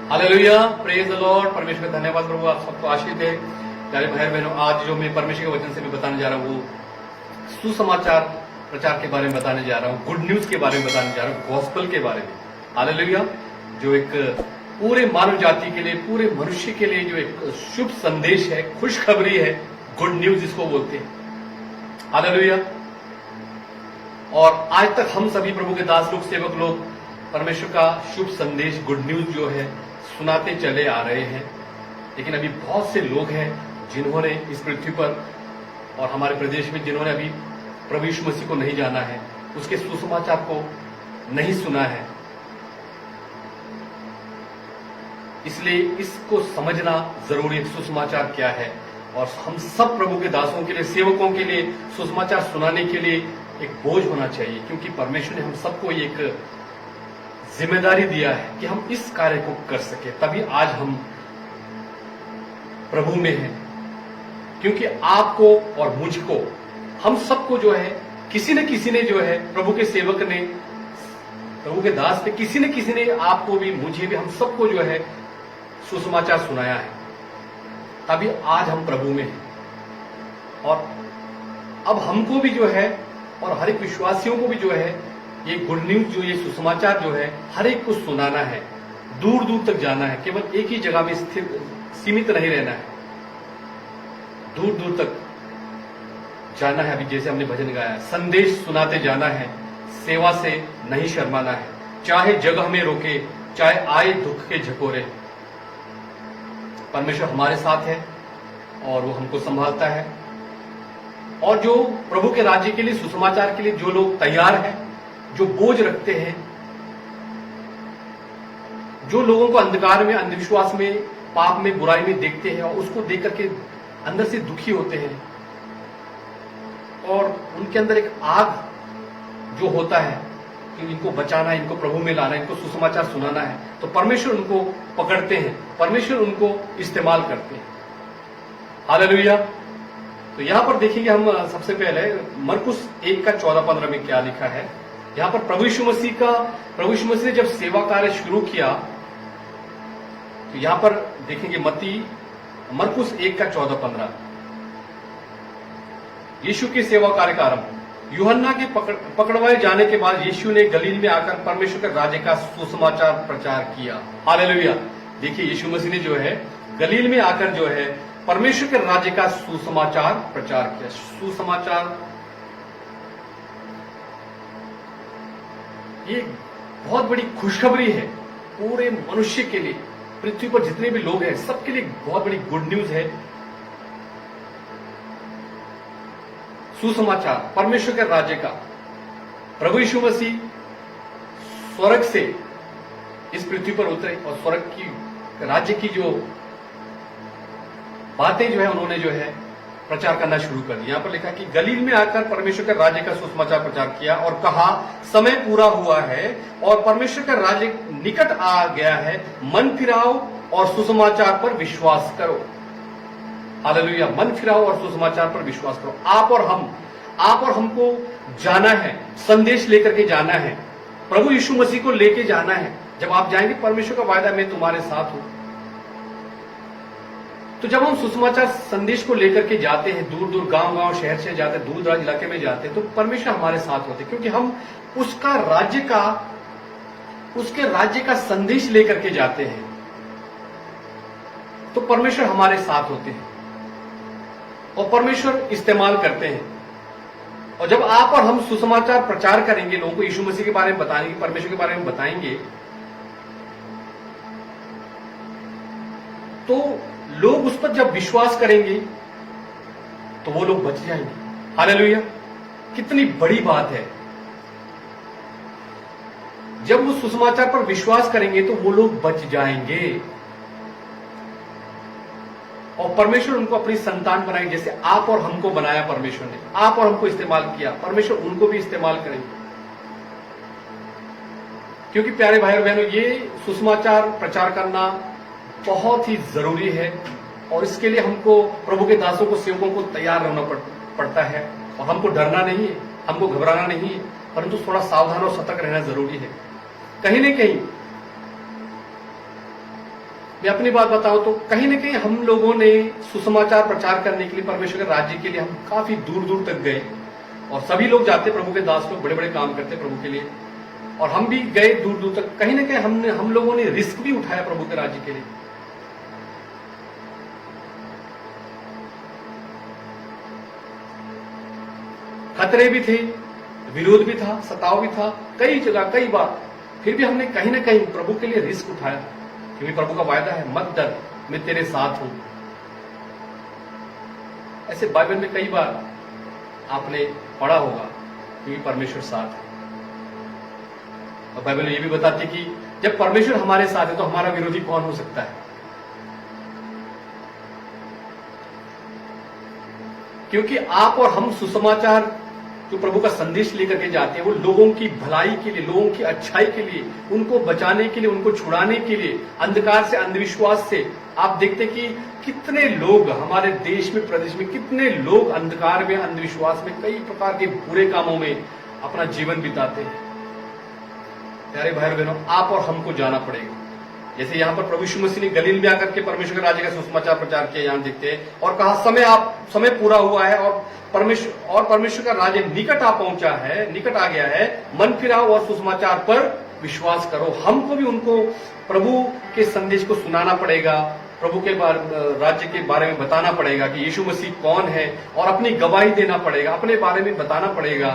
Hallelujah, praise the Lord. परमेश्वर का धन्यवाद प्रभु, आप सबको आशीष दे। प्यारे भाई बहनों, आज जो मैं परमेश्वर के वचन से भी बताने जा रहा हूँ वो सुसमाचार प्रचार के बारे में बताने जा रहा हूँ, गुड न्यूज के बारे में बताने जा रहा हूँ, गॉस्पल के बारे में। हालेलुया, जो एक पूरे मानव जाति के लिए, पूरे मनुष्य के लिए जो एक शुभ संदेश है, खुशखबरी है, गुड न्यूज इसको बोलते हैं। हालेलुया। और आज तक हम सभी प्रभु के दास लोग, सेवक लोग परमेश्वर का शुभ संदेश, गुड न्यूज जो है सुनाते चले आ रहे हैं। लेकिन अभी बहुत से लोग हैं जिन्होंने इस पृथ्वी पर और हमारे प्रदेश में जिन्होंने अभी प्रभु यीशु मसीह को नहीं जाना है, उसके सुसमाचार को नहीं सुना है। इसलिए इसको समझना जरूरी है, सुसमाचार क्या है। और हम सब प्रभु के दासों के लिए, सेवकों के लिए सुसमाचार सुनाने के लिए एक बोझ होना चाहिए, क्योंकि परमेश्वर ने हम सबको एक जिम्मेदारी दिया है कि हम इस कार्य को कर सके। तभी आज हम प्रभु में हैं, क्योंकि आपको और मुझको, हम सबको जो है किसी न किसी ने जो है प्रभु के सेवक ने, प्रभु के दास ने, किसी न किसी ने आपको भी, मुझे भी, हम सबको जो है सुसमाचार सुनाया है। तभी आज हम प्रभु में हैं। और अब हमको भी जो है, और हर एक विश्वासियों को भी जो है, ये गुड न्यूज जो, ये सुसमाचार जो है हर एक को सुनाना है, दूर दूर तक जाना है। केवल एक ही जगह में स्थिर सीमित नहीं रहना है, दूर दूर तक जाना है। अभी जैसे हमने भजन गाया, संदेश सुनाते जाना है, सेवा से नहीं शर्माना है, चाहे जगह में रोके, चाहे आए दुख के झकोरे। परमेश्वर हमारे साथ है और वो हमको संभालता है। और जो प्रभु के राज्य के लिए, सुसमाचार के लिए जो लोग तैयार हैं, जो बोझ रखते हैं, जो लोगों को अंधकार में, अंधविश्वास में, पाप में, बुराई में देखते हैं और उसको देख करके अंदर से दुखी होते हैं, और उनके अंदर एक आग जो होता है कि इनको बचाना है, इनको प्रभु में लाना है, इनको सुसमाचार सुनाना है, तो परमेश्वर उनको पकड़ते हैं, परमेश्वर उनको इस्तेमाल करते हैं। हालेलुया। तो यहां पर देखेंगे हम सबसे पहले मरकुस 1 का 14-15 में क्या लिखा है। यहां पर प्रभु यीशु मसीह ने जब सेवा कार्य शुरू किया, तो यहां पर देखेंगे मरकुस 1 का 14-15, यीशु की सेवा कार्य का आरंभ। यूहन्ना के पकड़वाए जाने के बाद यीशु ने गलील में आकर परमेश्वर के राज्य का सुसमाचार प्रचार किया। हालेलुया। देखिए, यीशु मसीह ने जो है गलील में आकर जो है परमेश्वर के राज्य का सुसमाचार प्रचार किया। सुसमाचार ये बहुत बड़ी खुशखबरी है पूरे मनुष्य के लिए, पृथ्वी पर जितने भी लोग हैं सबके लिए बहुत बड़ी गुड न्यूज है। सुसमाचार परमेश्वर के राज्य का। प्रभु यीशु मसीह स्वर्ग से इस पृथ्वी पर उतरे और स्वर्ग की राज्य की जो बातें जो है उन्होंने जो है प्रचार करना शुरू कर दिया। यहां पर लिखा कि गलील में आकर परमेश्वर के राज्य का सुसमाचार प्रचार किया और कहा, समय पूरा हुआ है और परमेश्वर का राज्य निकट आ गया है, मन फिराओ और सुसमाचार पर विश्वास करो। हालेलुया। मन फिराओ और सुसमाचार पर विश्वास करो। आप और हमको जाना है, संदेश लेकर के जाना है, प्रभु यीशु मसीह को लेके जाना है। जब आप जाएंगे, परमेश्वर का वायदा, मैं तुम्हारे साथ हूं। तो जब हम सुसमाचार संदेश को लेकर के जाते हैं, दूर दूर गांव शहर से जाते हैं, दूर दराज इलाके में जाते हैं, तो परमेश्वर हमारे साथ होते हैं, क्योंकि हम उसके राज्य का संदेश लेकर के जाते हैं। तो परमेश्वर हमारे साथ होते हैं और परमेश्वर इस्तेमाल करते हैं। और जब आप और हम सुसमाचार प्रचार करेंगे, लोगों को यीशु मसीह के बारे में बताएंगे, परमेश्वर के बारे में बताएंगे, तो लोग उस पर जब विश्वास करेंगे तो वो लोग बच जाएंगे। हालेलुया। कितनी बड़ी बात है। जब वो सुसमाचार पर विश्वास करेंगे तो वो लोग बच जाएंगे और परमेश्वर उनको अपनी संतान बनाएंगे। जैसे आप और हमको बनाया परमेश्वर ने, आप और हमको इस्तेमाल किया, परमेश्वर उनको भी इस्तेमाल करेंगे। क्योंकि प्यारे भाई और बहनों, ये सुसमाचार प्रचार करना बहुत ही जरूरी है और इसके लिए हमको, प्रभु के दासों को, सेवकों को तैयार रहना पड़ता है। और हमको डरना नहीं है, हमको घबराना नहीं है, परंतु थोड़ा सावधान और सतर्क रहना जरूरी है। कहीं न कहीं मैं अपनी बात बताऊं तो कहीं ना कहीं हम लोगों ने सुसमाचार प्रचार करने के लिए, परमेश्वर के राज्य के लिए हम काफी दूर दूर तक गए, और सभी लोग जाते, प्रभु के दास लोग बड़े बड़े काम करते प्रभु के लिए, और हम भी गए दूर दूर तक। कहीं ना कहीं हम लोगों ने रिस्क भी उठाया प्रभु के राज्य के लिए। खतरे भी थे, विरोध भी था, सताव भी था, कई जगह कई बार, फिर भी हमने कहीं ना कहीं प्रभु के लिए रिस्क उठाया, क्योंकि प्रभु का वायदा है, मत डर, मैं तेरे साथ हूं। ऐसे बाइबल में कई बार आपने पढ़ा होगा, क्योंकि परमेश्वर साथ है। और बाइबल ये भी बताती कि जब परमेश्वर हमारे साथ है तो हमारा विरोधी कौन हो सकता है। क्योंकि आप और हम सुसमाचार जो प्रभु का संदेश लेकर के जाते हैं, वो लोगों की भलाई के लिए, लोगों की अच्छाई के लिए, उनको बचाने के लिए, उनको छुड़ाने के लिए, अंधकार से, अंधविश्वास से। आप देखते कि कितने लोग हमारे देश में, प्रदेश में, कितने लोग अंधकार में, अंधविश्वास में, कई प्रकार के बुरे कामों में अपना जीवन बिताते हैं। प्यारे भाई बहनों, आप और हमको जाना पड़ेगा। जैसे यहां पर प्रभु यीशु मसीह ने गलील में आकर के परमेश्वर के राज्य का सुसमाचार प्रचार किया, यहां देखते हैं, और कहा समय पूरा हुआ है और परमेश्वर का राज्य निकट आ पहुंचा है, निकट आ गया है, मन फिराओ और सुसमाचार पर विश्वास करो। हमको भी उनको प्रभु के संदेश को सुनाना पड़ेगा, प्रभु के राज्य के बारे में बताना पड़ेगा कि यीशु मसीह कौन है, और अपनी गवाही देना पड़ेगा, अपने बारे में बताना पड़ेगा।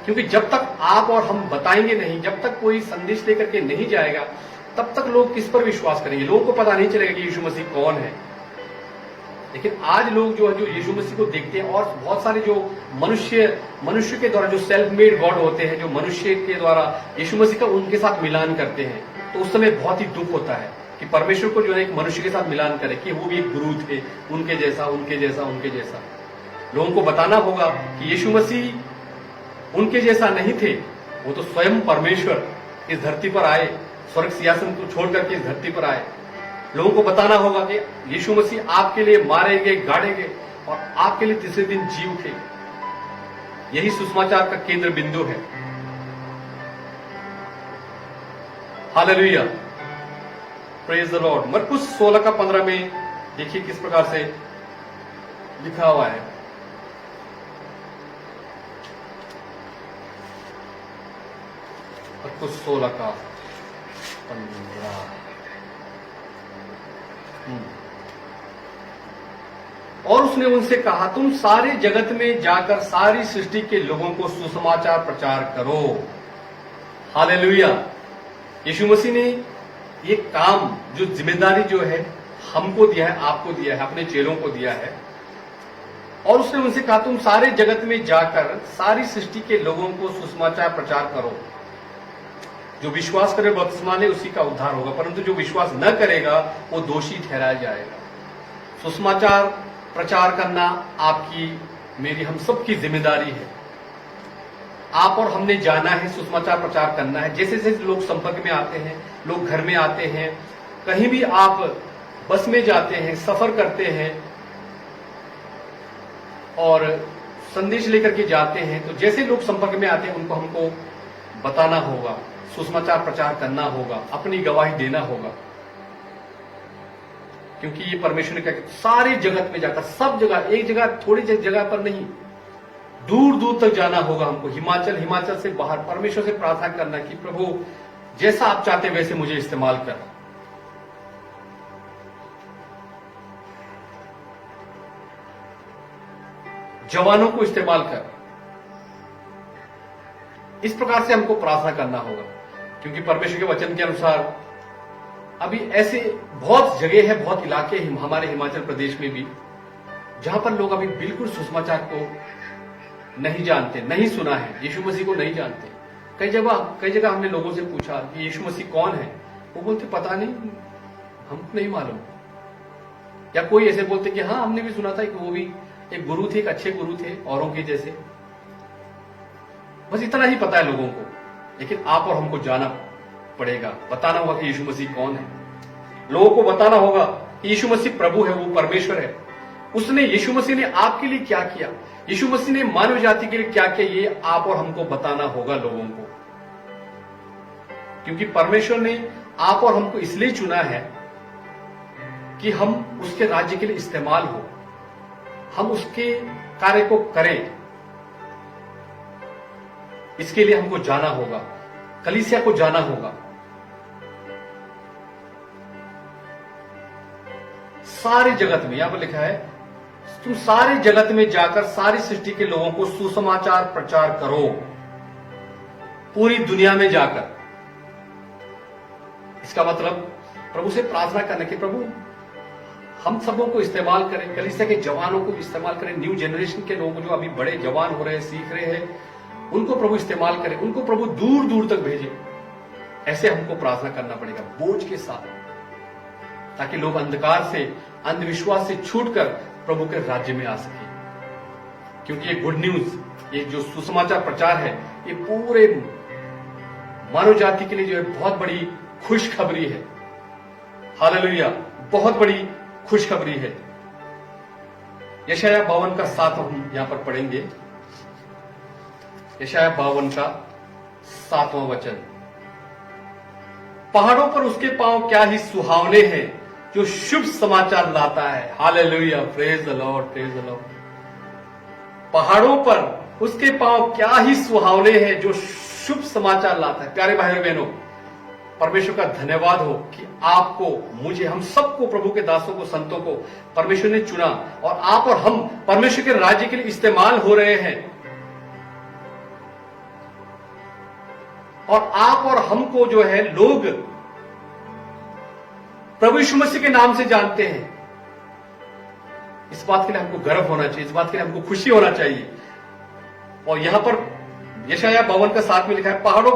क्योंकि जब तक आप और हम बताएंगे नहीं, जब तक कोई संदेश लेकर के नहीं जाएगा, तब तक लोग किस पर विश्वास करेंगे। लोगों को पता नहीं चलेगा कि यीशु मसीह कौन है। लेकिन आज लोग जो यीशु मसीह को देखते हैं, और बहुत सारे जो मनुष्य के द्वारा जो सेल्फ मेड गॉड होते हैं, जो मनुष्य के द्वारा यीशु मसीह का उनके साथ मिलान करते हैं, तो उस समय बहुत ही दुख होता है कि परमेश्वर को जो है एक मनुष्य के साथ मिलान करे कि वो भी एक गुरु थे, उनके जैसा, उनके जैसा, उनके जैसा। लोगों को बताना होगा कि यीशु मसीह उनके जैसा नहीं थे, वो तो स्वयं परमेश्वर इस धरती पर आए, स्वर्ग सिंहासन को छोड़ करके इस धरती पर आए। लोगों को बताना होगा कि यीशु मसीह आपके लिए मारे गए, गाड़े गए, और आपके लिए तीसरे दिन जी उठे। यही सुसमाचार का केंद्र बिंदु है। Hallelujah, praise the Lord. मरकुस 16:15 में देखिए किस प्रकार से लिखा हुआ है। मरकुस 16:15। और उसने उनसे कहा, तुम सारे जगत में जाकर सारी सृष्टि के लोगों को सुसमाचार प्रचार करो। हालेलुया। यीशु मसीह ने ये काम, जो जिम्मेदारी जो है हमको दिया है, आपको दिया है, अपने चेलों को दिया है। और उसने उनसे कहा, तुम सारे जगत में जाकर सारी सृष्टि के लोगों को सुसमाचार प्रचार करो। जो विश्वास करे बपतिस्मा ले उसी का उद्धार होगा, परंतु जो विश्वास न करेगा वो दोषी ठहराया जाएगा। सुसमाचार प्रचार करना आपकी, मेरी, हम सबकी जिम्मेदारी है। आप और हमने जाना है, सुसमाचार प्रचार करना है। जैसे जैसे लोग संपर्क में आते हैं, लोग घर में आते हैं, कहीं भी आप बस में जाते हैं, सफर करते हैं और संदेश लेकर के जाते हैं, तो जैसे लोग संपर्क में आते हैं उनको हमको बताना होगा, सुसमाचार प्रचार करना होगा, अपनी गवाही देना होगा। क्योंकि ये परमेश्वर ने कहा सारे जगत में जाकर, सब जगह, एक जगह, थोड़ी जगह पर नहीं, दूर दूर तक जाना होगा हमको। हिमाचल से बाहर परमेश्वर से प्रार्थना करना कि प्रभु जैसा आप चाहते वैसे मुझे इस्तेमाल कर। जवानों को इस्तेमाल कर। इस प्रकार से हमको प्रार्थना करना होगा, क्योंकि परमेश्वर के वचन के अनुसार अभी ऐसे बहुत जगह है, बहुत इलाके हैं हमारे हिमाचल प्रदेश में भी, जहां पर लोग अभी बिल्कुल सुसमाचार को नहीं जानते, नहीं सुना है, यीशु मसीह को नहीं जानते। कई जगह हमने लोगों से पूछा कि यीशु मसीह कौन है, वो बोलते पता नहीं, हमको नहीं मालूम। या कोई ऐसे बोलते कि हाँ हमने भी सुना था कि वो भी एक गुरु थे, एक अच्छे गुरु थे औरों के जैसे। बस इतना ही पता है लोगों को। लेकिन आप और हमको जाना पड़ेगा, बताना होगा कि यीशु मसीह कौन है। लोगों को बताना होगा कि यीशु मसीह प्रभु है, वो परमेश्वर है। उसने, यीशु मसीह ने आपके लिए क्या किया, यीशु मसीह ने मानव जाति के लिए क्या किया, ये आप और हमको बताना होगा लोगों को। क्योंकि परमेश्वर ने आप और हमको इसलिए चुना है कि हम उसके राज्य के लिए इस्तेमाल हो, हम उसके कार्य को करें। इसके लिए हमको जाना होगा, कलीसिया को जाना होगा, सारे जगत में, यहां पर लिखा है तुम सारे जगत में जाकर सारी सृष्टि के लोगों को सुसमाचार प्रचार करो, पूरी दुनिया में जाकर। इसका मतलब प्रभु से प्रार्थना करने के, प्रभु हम सबों को इस्तेमाल करें, कलीसिया के जवानों को इस्तेमाल करें, न्यू जनरेशन के लोग जो अभी बड़े जवान हो रहे हैं, सीख रहे हैं, उनको प्रभु इस्तेमाल करें, उनको प्रभु दूर दूर तक भेजे। ऐसे हमको प्रार्थना करना पड़ेगा बोझ के साथ, ताकि लोग अंधकार से, अंधविश्वास से छूटकर प्रभु के राज्य में आ सके। क्योंकि ये गुड न्यूज, ये जो सुसमाचार प्रचार है, ये पूरे मानव जाति के लिए जो है बहुत बड़ी खुशखबरी है। हालेलुया, बहुत बड़ी खुशखबरी है। यशायाह 52 का 7 हम यहां पर पढ़ेंगे। यशायाह 52 का 7वां वचन। पहाड़ों पर उसके पांव क्या ही सुहावने हैं, जो शुभ समाचार लाता है। Hallelujah, praise the Lord, praise the Lord. पहाड़ों पर उसके पांव क्या ही सुहावने हैं, जो शुभ समाचार लाता है। प्यारे भाई बहनों, परमेश्वर का धन्यवाद हो कि आपको, मुझे, हम सबको, प्रभु के दासों को, संतों को परमेश्वर ने चुना, और आप और हम परमेश्वर के राज्य के लिए इस्तेमाल हो रहे हैं। और आप और हमको जो है लोग प्रभु यीशु मसीह के नाम से जानते हैं। इस बात के लिए हमको गर्व होना चाहिए, इस बात के लिए हमको खुशी होना चाहिए। और यहां पर यशायाह 52 का 7 में लिखा है, पहाड़ों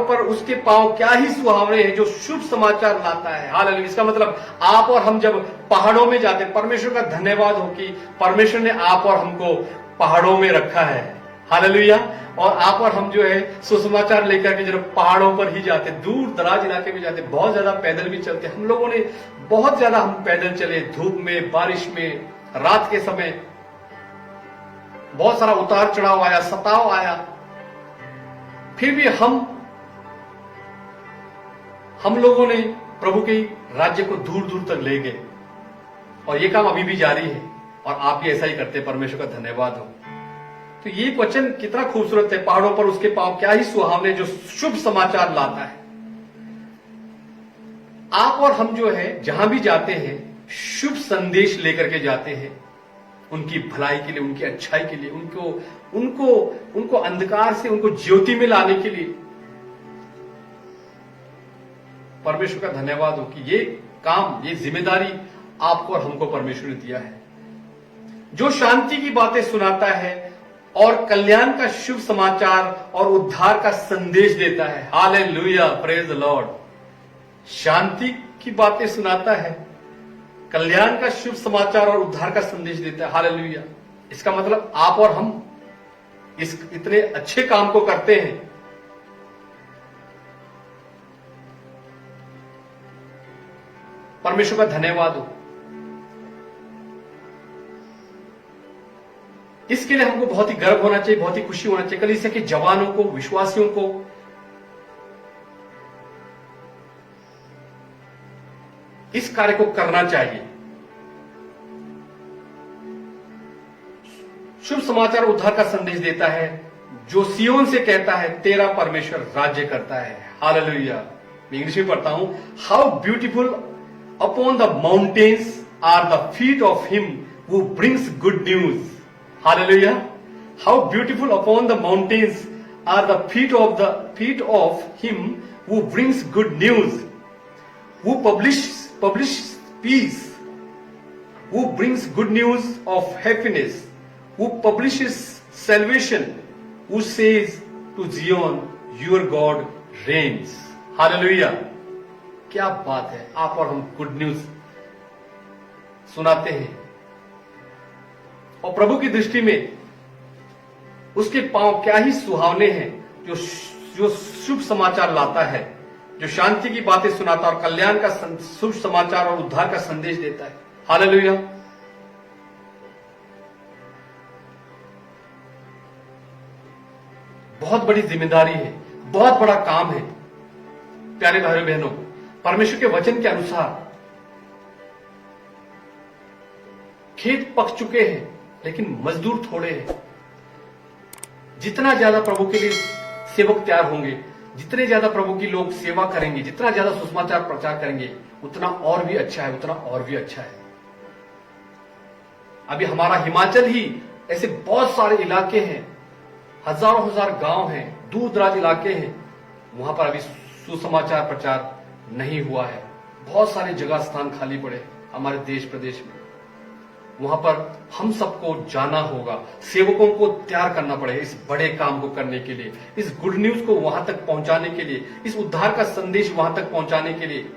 पर उसके पांव क्या ही सुहावने हैं, जो शुभ समाचार लाता है। हालेलुया। इसका मतलब आप और हम जब पहाड़ों में जाते हैं, परमेश्वर का धन्यवाद हो कि परमेश्वर ने आप और हमको पहाड़ों में रखा है। हालेलुया। और आप और हम जो है सुसमाचार लेकर के जब पहाड़ों पर ही जाते, दूर दराज इलाके में जाते, बहुत ज्यादा पैदल भी चलते। हम लोगों ने बहुत ज्यादा हम पैदल चले, धूप में, बारिश में, रात के समय, बहुत सारा उतार चढ़ाव आया, सताव आया, फिर भी हम लोगों ने प्रभु के राज्य को दूर दूर तक ले गए। और ये काम अभी भी जारी है, और आप भी ऐसा ही करते। परमेश्वर का धन्यवाद हो। तो ये वचन कितना खूबसूरत है। पहाड़ों पर उसके पांव क्या ही सुहावने, जो शुभ समाचार लाता है। आप और हम जो है जहां भी जाते हैं, शुभ संदेश लेकर के जाते हैं, उनकी भलाई के लिए, उनकी अच्छाई के लिए, उनको अंधकार से उनको ज्योति में लाने के लिए। परमेश्वर का धन्यवाद हो कि ये काम, ये जिम्मेदारी आपको और हमको परमेश्वर ने दिया है। जो शांति की बातें सुनाता है और कल्याण का शुभ समाचार और उद्धार का संदेश देता है। Hallelujah, praise the lord. शांति की बातें सुनाता है, कल्याण का शुभ समाचार और उद्धार का संदेश देता है। हालेलुया। इसका मतलब आप और हम इस इतने अच्छे काम को करते हैं। परमेश्वर का धन्यवाद हो। इसके लिए हमको बहुत ही गर्व होना चाहिए, बहुत ही खुशी होना चाहिए। कलीसिया के जवानों को, विश्वासियों को इस कार्य को करना चाहिए। शुभ समाचार उद्धार का संदेश देता है, जो सियोन से कहता है, तेरा परमेश्वर राज्य करता है। हालेलुया। मैं इंग्लिश में पढ़ता हूं। How beautiful upon the mountains are the feet of him who brings good news. Hallelujah. How beautiful upon the mountains are the feet of him who brings good news, who publish peace, who brings good news of happiness, who publishes salvation, who says to Zion, your God reigns. Hallelujah. क्या बात है। आप और हम good news सुनाते हैं, और प्रभु की दृष्टि में उसके पांव क्या ही सुहावने हैं, जो शुभ समाचार लाता है, जो शांति की बातें सुनाता है और कल्याण का शुभ समाचार और उद्धार का संदेश देता है। हालेलुया। बहुत बड़ी जिम्मेदारी है, बहुत बड़ा काम है। प्यारे भाइयों बहनों, परमेश्वर के वचन के अनुसार खेत पक चुके हैं, लेकिन मजदूर थोड़े हैं। जितना ज्यादा प्रभु के लिए सेवक तैयार होंगे, जितने ज्यादा प्रभु की लोग सेवा करेंगे, जितना ज्यादा सुसमाचार प्रचार करेंगे, उतना और भी अच्छा है, उतना और भी अच्छा है। अभी हमारा हिमाचल ही ऐसे बहुत सारे इलाके हैं, हजारों हजार गांव हैं, दूर दराज इलाके हैं, वहां पर अभी सुसमाचार प्रचार नहीं हुआ है। बहुत सारे जगह स्थान खाली पड़े हमारे देश प्रदेश में। वहां पर हम सबको जाना होगा, सेवकों को तैयार करना पड़ेगा इस बड़े काम को करने के लिए, इस गुड न्यूज को वहां तक पहुंचाने के लिए, इस उद्धार का संदेश वहां तक पहुंचाने के लिए,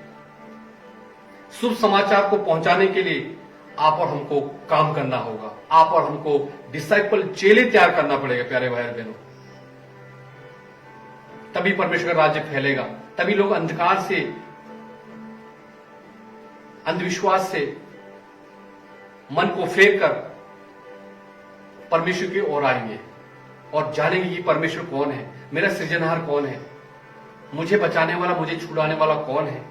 शुभ समाचार को पहुंचाने के लिए आप और हमको काम करना होगा। आप और हमको डिसाइपल, चेले तैयार करना पड़ेगा प्यारे भाई और बहनों। तभी परमेश्वर का राज्य फैलेगा, तभी लोग अंधकार से, अंधविश्वास से मन को फेर कर परमेश्वर की ओर आएंगे और जानेंगे कि परमेश्वर कौन है, मेरा सृजनहार कौन है, मुझे बचाने वाला, मुझे छुड़ाने वाला कौन है,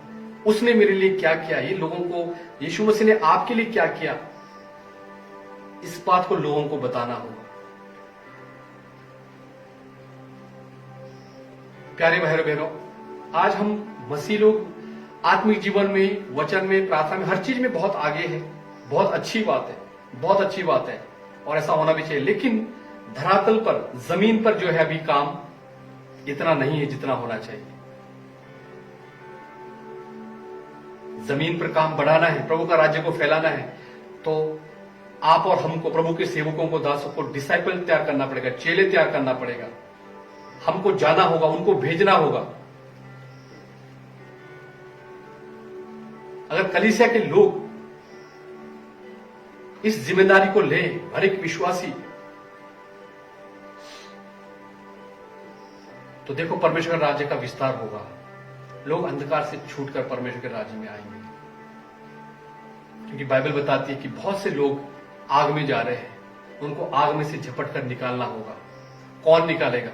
उसने मेरे लिए क्या किया, ये लोगों को, यीशु मसीह ने आपके लिए क्या किया, इस बात को लोगों को बताना होगा। प्यारे भाइयों बहनों, आज हम मसीह लोग आत्मिक जीवन में, वचन में, प्रार्थना में, हर चीज में बहुत आगे है। बहुत अच्छी बात है, बहुत अच्छी बात है, और ऐसा होना भी चाहिए। लेकिन धरातल पर, जमीन पर जो है अभी काम इतना नहीं है जितना होना चाहिए। जमीन पर काम बढ़ाना है, प्रभु का राज्य को फैलाना है, तो आप और हमको, प्रभु के सेवकों को, दासों को डिसाइपल तैयार करना पड़ेगा, चेले तैयार करना पड़ेगा। हमको जाना होगा, उनको भेजना होगा। अगर कलीसिया के लोग इस जिम्मेदारी को ले, हर एक विश्वासी, तो देखो परमेश्वर के राज्य का विस्तार होगा। लोग अंधकार से छूटकर परमेश्वर के राज्य में आएंगे। क्योंकि बाइबल बताती है कि बहुत से लोग आग में जा रहे हैं, उनको आग में से झपट कर निकालना होगा। कौन निकालेगा?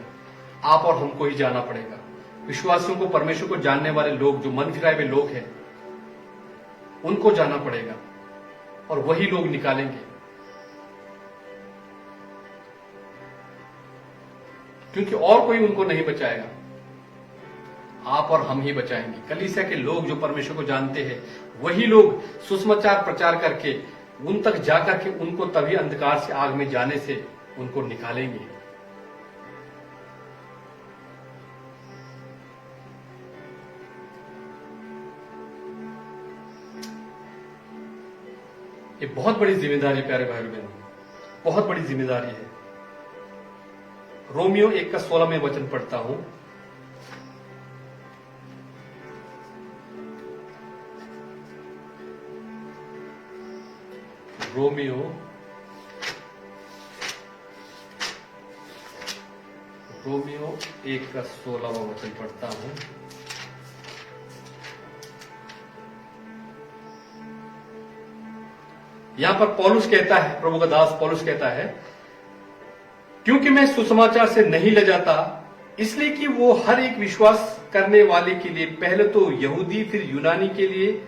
आप और हमको ही जाना पड़ेगा। विश्वासियों को, परमेश्वर को जानने वाले लोग, जो मन फिराए हुए लोग हैं, उनको जाना पड़ेगा और वही लोग निकालेंगे। क्योंकि और कोई उनको नहीं बचाएगा, आप और हम ही बचाएंगे। कलीसिया के लोग जो परमेश्वर को जानते हैं, वही लोग सुसमाचार प्रचार करके उन तक जाकर के उनको तभी अंधकार से, आग में जाने से उनको निकालेंगे। ये बहुत बड़ी जिम्मेदारी, प्यारे भाई बहनों, बहुत बड़ी जिम्मेदारी है। रोमियो 1:16 में वचन पढ़ता हूं। रोमियो 1:16 वचन पढ़ता हूं। यहां पर पौलुस कहता है, प्रभु का दास पौलुस कहता है, क्योंकि मैं सुसमाचार से नहीं लजाता, इसलिए कि वो हर एक विश्वास करने वाले के लिए, पहले तो यहूदी फिर यूनानी के लिए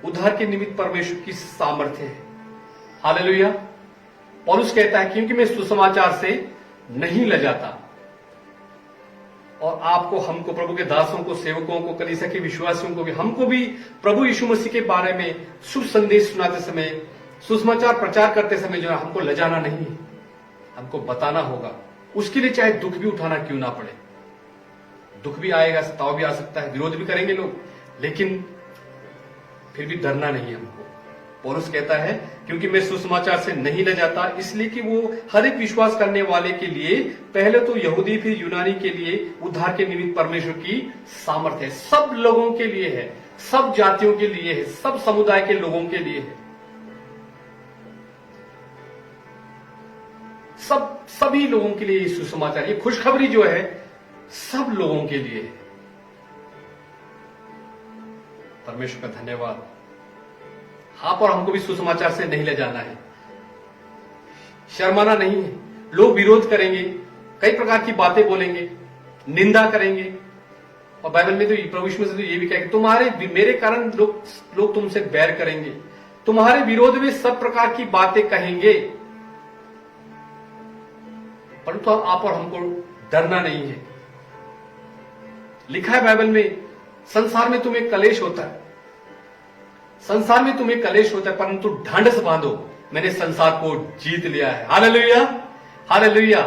उद्धार के निमित्त परमेश्वर की सामर्थ्य है। हालेलुया। पौलुस कहता है क्योंकि मैं सुसमाचार से नहीं लजाता। और आपको, हमको, प्रभु के दासों को, सेवकों को, कलीसिया के विश्वासियों को भी, हमको भी प्रभु यीशु मसीह के बारे में शुभ संदेश सुनाते समय, सुसमाचार प्रचार करते समय जो है, हमको लजाना नहीं है, हमको बताना होगा। उसके लिए चाहे दुख भी उठाना क्यों ना पड़े। दुख भी आएगा, सताव भी आ सकता है, विरोध भी करेंगे लोग, लेकिन फिर भी डरना नहीं है हमको। पौलुस कहता है क्योंकि मैं सुसमाचार से नहीं लजाता, इसलिए कि वो हर एक विश्वास करने वाले के लिए, पहले तो यहूदी फिर यूनानी के लिए उद्धार के निमित्त परमेश्वर की सामर्थ्य है। सब लोगों के लिए है, सब जातियों के लिए है, सब समुदाय के लोगों के लिए है, सभी लोगों के लिए सुसमाचार, ये खुशखबरी जो है सब लोगों के लिए है। परमेश्वर का धन्यवाद। आप और हमको भी सुसमाचार से नहीं ले जाना है, शर्माना नहीं है। लोग विरोध करेंगे, कई प्रकार की बातें बोलेंगे, निंदा करेंगे, और बाइबल में तो प्रभु यीशु मसीह तो ये भी कहा कि तुम्हारे मेरे कारण लोग तुमसे बैर करेंगे, तुम्हारे विरोध में सब प्रकार की बातें कहेंगे, परंतु आप और हमको डरना नहीं है। लिखा है बाइबल में, संसार में तुम्हें कलेश होता है, संसार में तुम्हें कलेश होता है, परंतु ढांढस बांधो, मैंने संसार को जीत लिया है। Hallelujah, hallelujah.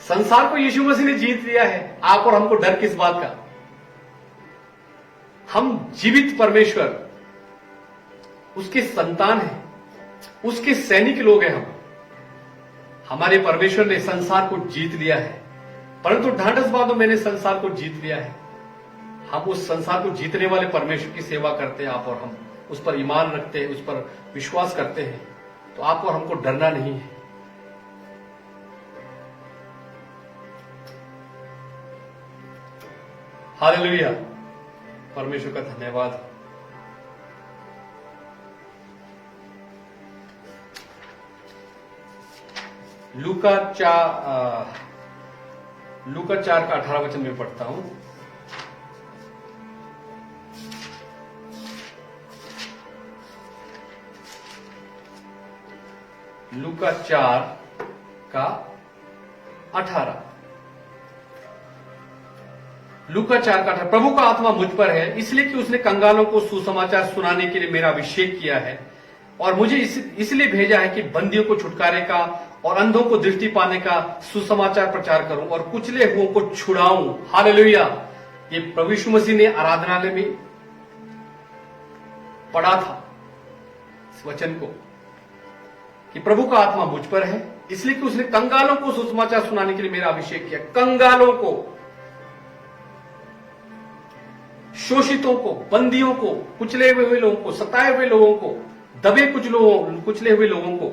संसार को यीशु मसीह ने जीत लिया है। आप और हमको डर किस बात का? हम जीवित परमेश्वर उसके संतान हैं, उसके सैनिक लोग हैं। हमारे परमेश्वर ने संसार को जीत लिया है, परंतु ढांढस बांधो, मैंने संसार को जीत लिया है। हम उस संसार को जीतने वाले परमेश्वर की सेवा करते हैं। आप और हम उस पर ईमान रखते हैं, उस पर विश्वास करते हैं, तो आप और हमको डरना नहीं है। हालेलुया, परमेश्वर का धन्यवाद। लूका 4 का 18 वचन में पढ़ता हूं। लूका 4 का 18। लूका 4 का 18। प्रभु का आत्मा मुझ पर है, इसलिए कि उसने कंगालों को सुसमाचार सुनाने के लिए मेरा अभिषेक किया है, और मुझे इसलिए भेजा है कि बंदियों को छुटकारे का और अंधों को दृष्टि पाने का सुसमाचार प्रचार करूं और कुचले हुओं को छुड़ाऊं। हालेलुया। ये प्रभु यीशु मसीह ने आराधनालय में पढ़ा था इस वचन को कि प्रभु का आत्मा मुझ पर है, इसलिए कि उसने कंगालों को सुसमाचार सुनाने के लिए मेरा अभिषेक किया। कंगालों को, शोषितों को, बंदियों को, कुचले हुए लोगों को, सताए हुए लोगों को, दबे कुचले हुए लोगों को,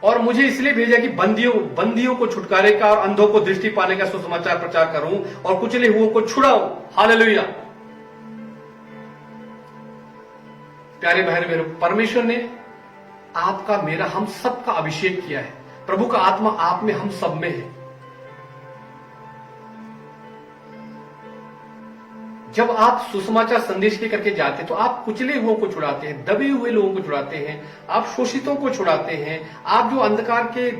और मुझे इसलिए भेजा कि बंदियों को छुटकारे का और अंधों को दृष्टि पाने का सुसमाचार प्रचार करूं और कुचले हुओं को छुड़ाऊं। हालेलुया। प्यारे भाई बहनों, परमेश्वर ने आपका, मेरा, हम सब का अभिषेक किया है। प्रभु का आत्मा आप में, हम सब में है। जब आप सुसमाचार संदेश लेकर के जाते हैं तो आप कुचले हुओं को छुड़ाते हैं, दबे हुए लोगों को छुड़ाते हैं, आप शोषितों को छुड़ाते हैं, आप जो अंधकार के,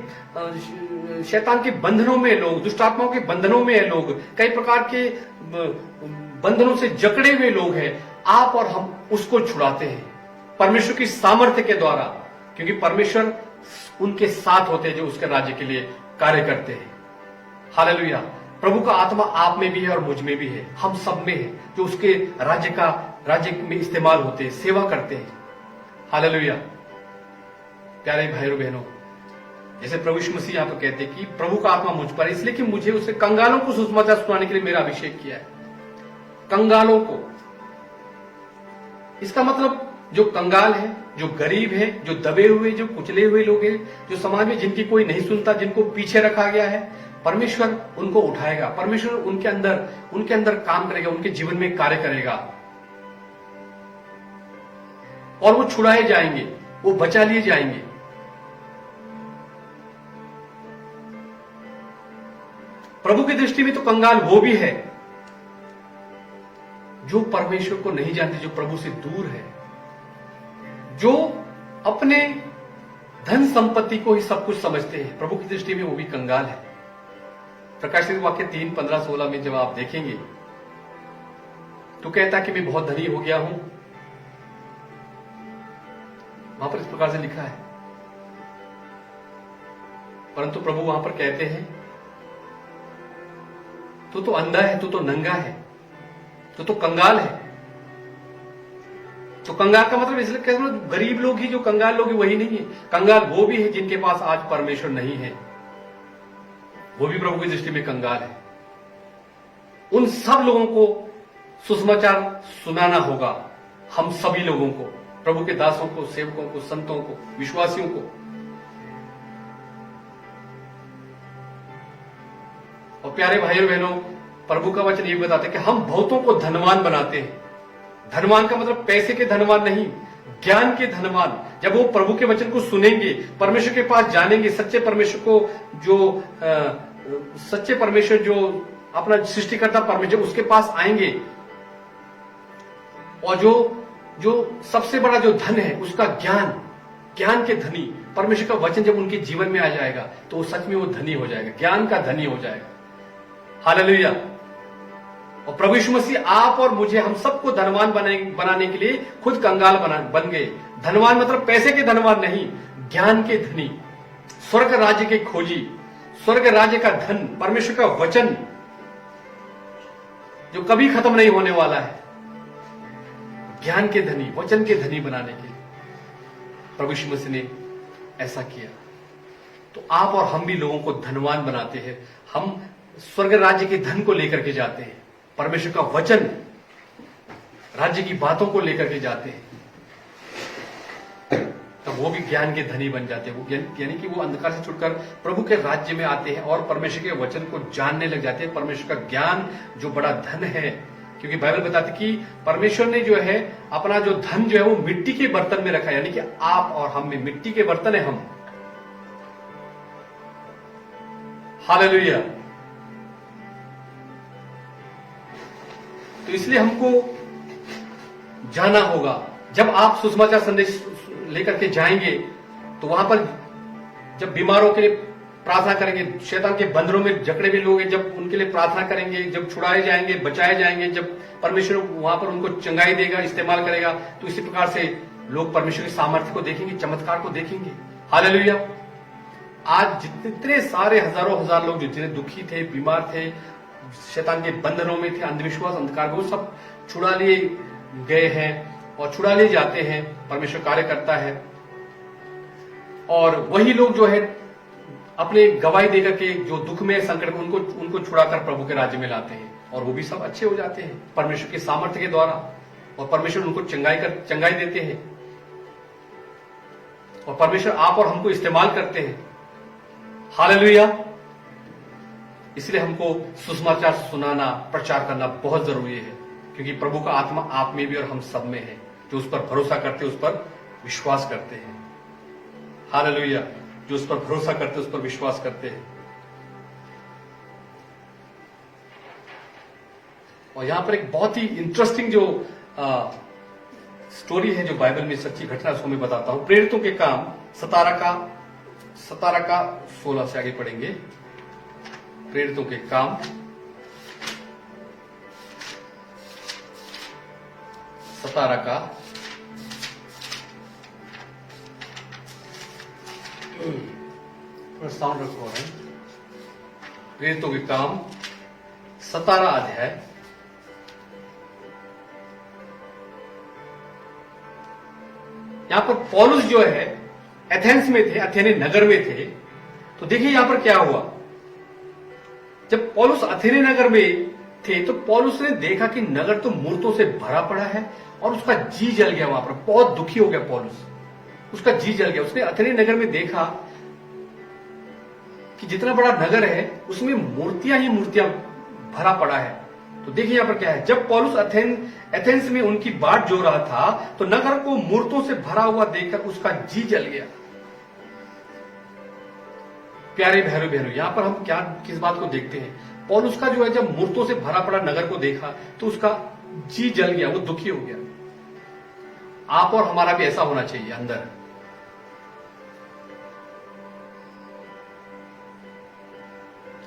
शैतान के बंधनों में लोग, दुष्ट आत्माओं के बंधनों में है लोग, कई प्रकार के बंधनों से जकड़े हुए लोग हैं, आप और हम उसको छुड़ाते हैं परमेश्वर की सामर्थ्य के द्वारा, क्योंकि परमेश्वर उनके साथ होते हैं जो उसके राज्य के लिए कार्य करते हैं। हालेलुया। प्रभु का आत्मा आप में भी है और मुझ में भी है, हम सब में है, जो उसके राज्य में इस्तेमाल होते हैं, सेवा करते हैं। हालेलुया। प्यारे भाइयों बहनों, जैसे प्रभु यीशु मसीह यहां पर कहते हैं कि प्रभु का आत्मा मुझ पर है, इसलिए कि मुझे उसे कंगालों को सुसमाचार सुनाने के लिए मेरा अभिषेक किया है। कंगालों को, इसका मतलब जो कंगाल है, जो गरीब है, जो दबे हुए, जो कुचले हुए लोग हैं, जो समाज में जिनकी कोई नहीं सुनता, जिनको पीछे रखा गया है, परमेश्वर उनको उठाएगा, परमेश्वर उनके अंदर काम करेगा, उनके जीवन में कार्य करेगा, और वो छुड़ाए जाएंगे, वो बचा लिए जाएंगे। प्रभु की दृष्टि में तो कंगाल वो भी है जो परमेश्वर को नहीं जानते, जो प्रभु से दूर है, जो अपने धन संपत्ति को ही सब कुछ समझते हैं। प्रभु की दृष्टि में वो भी कंगाल है। प्रकाशित वाक्य 3:15-16 में जब आप देखेंगे तो कहता कि मैं बहुत धनी हो गया हूं, वहां पर इस प्रकार से लिखा है, परंतु प्रभु वहां पर कहते हैं तू तो अंधा है, तू तो नंगा है, तू तो कंगाल है। तो कंगाल का मतलब इसलिए कहते हैं गरीब लोग ही, जो कंगाल लोग हैं वही नहीं है। कंगाल वो भी है जिनके पास आज परमेश्वर नहीं है, वो भी प्रभु की दृष्टि में कंगाल है। उन सब लोगों को सुसमाचार सुनाना होगा, हम सभी लोगों को, प्रभु के दासों को, सेवकों को, संतों को, विश्वासियों को। और प्यारे भाइयों बहनों, प्रभु का वचन ये बताता है कि हम बहुतों को धनवान बनाते हैं। धनवान का मतलब पैसे के धनवान नहीं, ज्ञान के धनवान। जब वो प्रभु के वचन को सुनेंगे, परमेश्वर के पास जानेंगे, सच्चे परमेश्वर अपना सृष्टिकर्ता परमेश्वर उसके पास आएंगे और जो सबसे बड़ा जो धन है उसका ज्ञान के धनी परमेश्वर का वचन जब उनके जीवन में आ जाएगा तो वो सच में वो धनी हो जाएगा, ज्ञान का धनी हो जाएगा। हालेलुया। और प्रभु यीशु मसीह आप और मुझे, हम सबको धनवान बनाने के लिए खुद कंगाल बन गए। धनवान मतलब पैसे के धनवान नहीं, ज्ञान के धनी, स्वर्ग राज्य के खोजी, स्वर्ग राज्य का धन, परमेश्वर का वचन जो कभी खत्म नहीं होने वाला है, ज्ञान के धनी, वचन के धनी बनाने के लिए प्रभु यीशु मसीह ने ऐसा किया। तो आप और हम भी लोगों को धनवान बनाते हैं। हम स्वर्ग राज्य के धन को लेकर के जाते हैं, परमेश्वर का वचन, राज्य की बातों को लेकर के जाते हैं, तो वो भी ज्ञान के धनी बन जाते हैं। वो यानी कि वो अंधकार से छुटकर प्रभु के राज्य में आते हैं और परमेश्वर के वचन को जानने लग जाते हैं। परमेश्वर का ज्ञान जो बड़ा धन है, क्योंकि बाइबल बताती कि परमेश्वर ने जो है अपना जो धन जो है वो मिट्टी के बर्तन में रखा है, यानी कि आप और हम में मिट्टी के बर्तन है हम। हालेलुया। तो इसलिए हमको जाना होगा। जब आप सुसमाचार संदेश लेकर के जाएंगे तो वहां पर जब बीमारों के लिए प्रार्थना करेंगे, शैतान के बंदरों में जकड़े हुए लोग हैं, जब उनके लिए प्रार्थना करेंगे, जब छुड़ाए जाएंगे, बचाए जाएंगे, जब परमेश्वर वहां पर उनको चंगाई देगा, इस्तेमाल करेगा, तो इसी प्रकार से लोग परमेश्वर की सामर्थ्य को देखेंगे, चमत्कार को देखेंगे। हालेलुया। आज जितने सारे हजारों हजार लोग जितने दुखी थे, बीमार थे, शैतान के बंधनों में थे, अंधविश्वास, अंधकार, वो सब छुड़ा लिए गए हैं और छुड़ा लिए जाते हैं। परमेश्वर कार्य करता है और वही लोग जो है अपने गवाही देकर के जो दुख में, संकट में, उनको छुड़ाकर प्रभु के राज्य में लाते हैं और वो भी सब अच्छे हो जाते हैं परमेश्वर के सामर्थ्य के द्वारा। और परमेश्वर उनको चंगाई देते हैं और परमेश्वर आप और हमको इस्तेमाल करते हैं। हालेलुया। इसलिए हमको सुसमाचार सुनाना, प्रचार करना बहुत जरूरी है, क्योंकि प्रभु का आत्मा आप में भी और हम सब में है, जो उस पर भरोसा करते, उस पर विश्वास करते हैं। हालेलुया। जो उस पर भरोसा करते, उस पर विश्वास करते हैं। और यहां पर एक बहुत ही इंटरेस्टिंग जो स्टोरी है, जो बाइबल में सच्ची घटना, उसको मैं बताता हूं। प्रेरितों के काम 17 का 16 से आगे पढ़ेंगे। प्रेरितों के काम 17 का साउंड रखो है। प्रेरितों के काम 17 अध्याय यहां पर पौलुस जो है एथेंस में थे, अथेने नगर में थे। तो देखिए यहां पर क्या हुआ। जब पौलुस अथेने नगर में थे तो पौलुस ने देखा कि नगर तो मूर्तों से भरा पड़ा है और उसका जी जल गया। वहां पर बहुत दुखी हो गया पौलुस, उसका जी जल गया। उसने अथेने नगर में देखा कि जितना बड़ा नगर है उसमें मूर्तियां ही मूर्तियां भरा पड़ा है। तो देखिए यहां पर क्या है। जब पौलुस एथेंस में उनकी बाट जो रहा था तो नगर को मूर्तों से भरा हुआ देखकर उसका जी जल गया। प्यारे भाइयों बहनों, यहां पर हम किस बात को देखते हैं। पौलुस का जो है जब मूर्तों से भरा पड़ा नगर को देखा तो उसका जी जल गया, वो दुखी हो गया। आप और हमारा भी ऐसा होना चाहिए अंदर।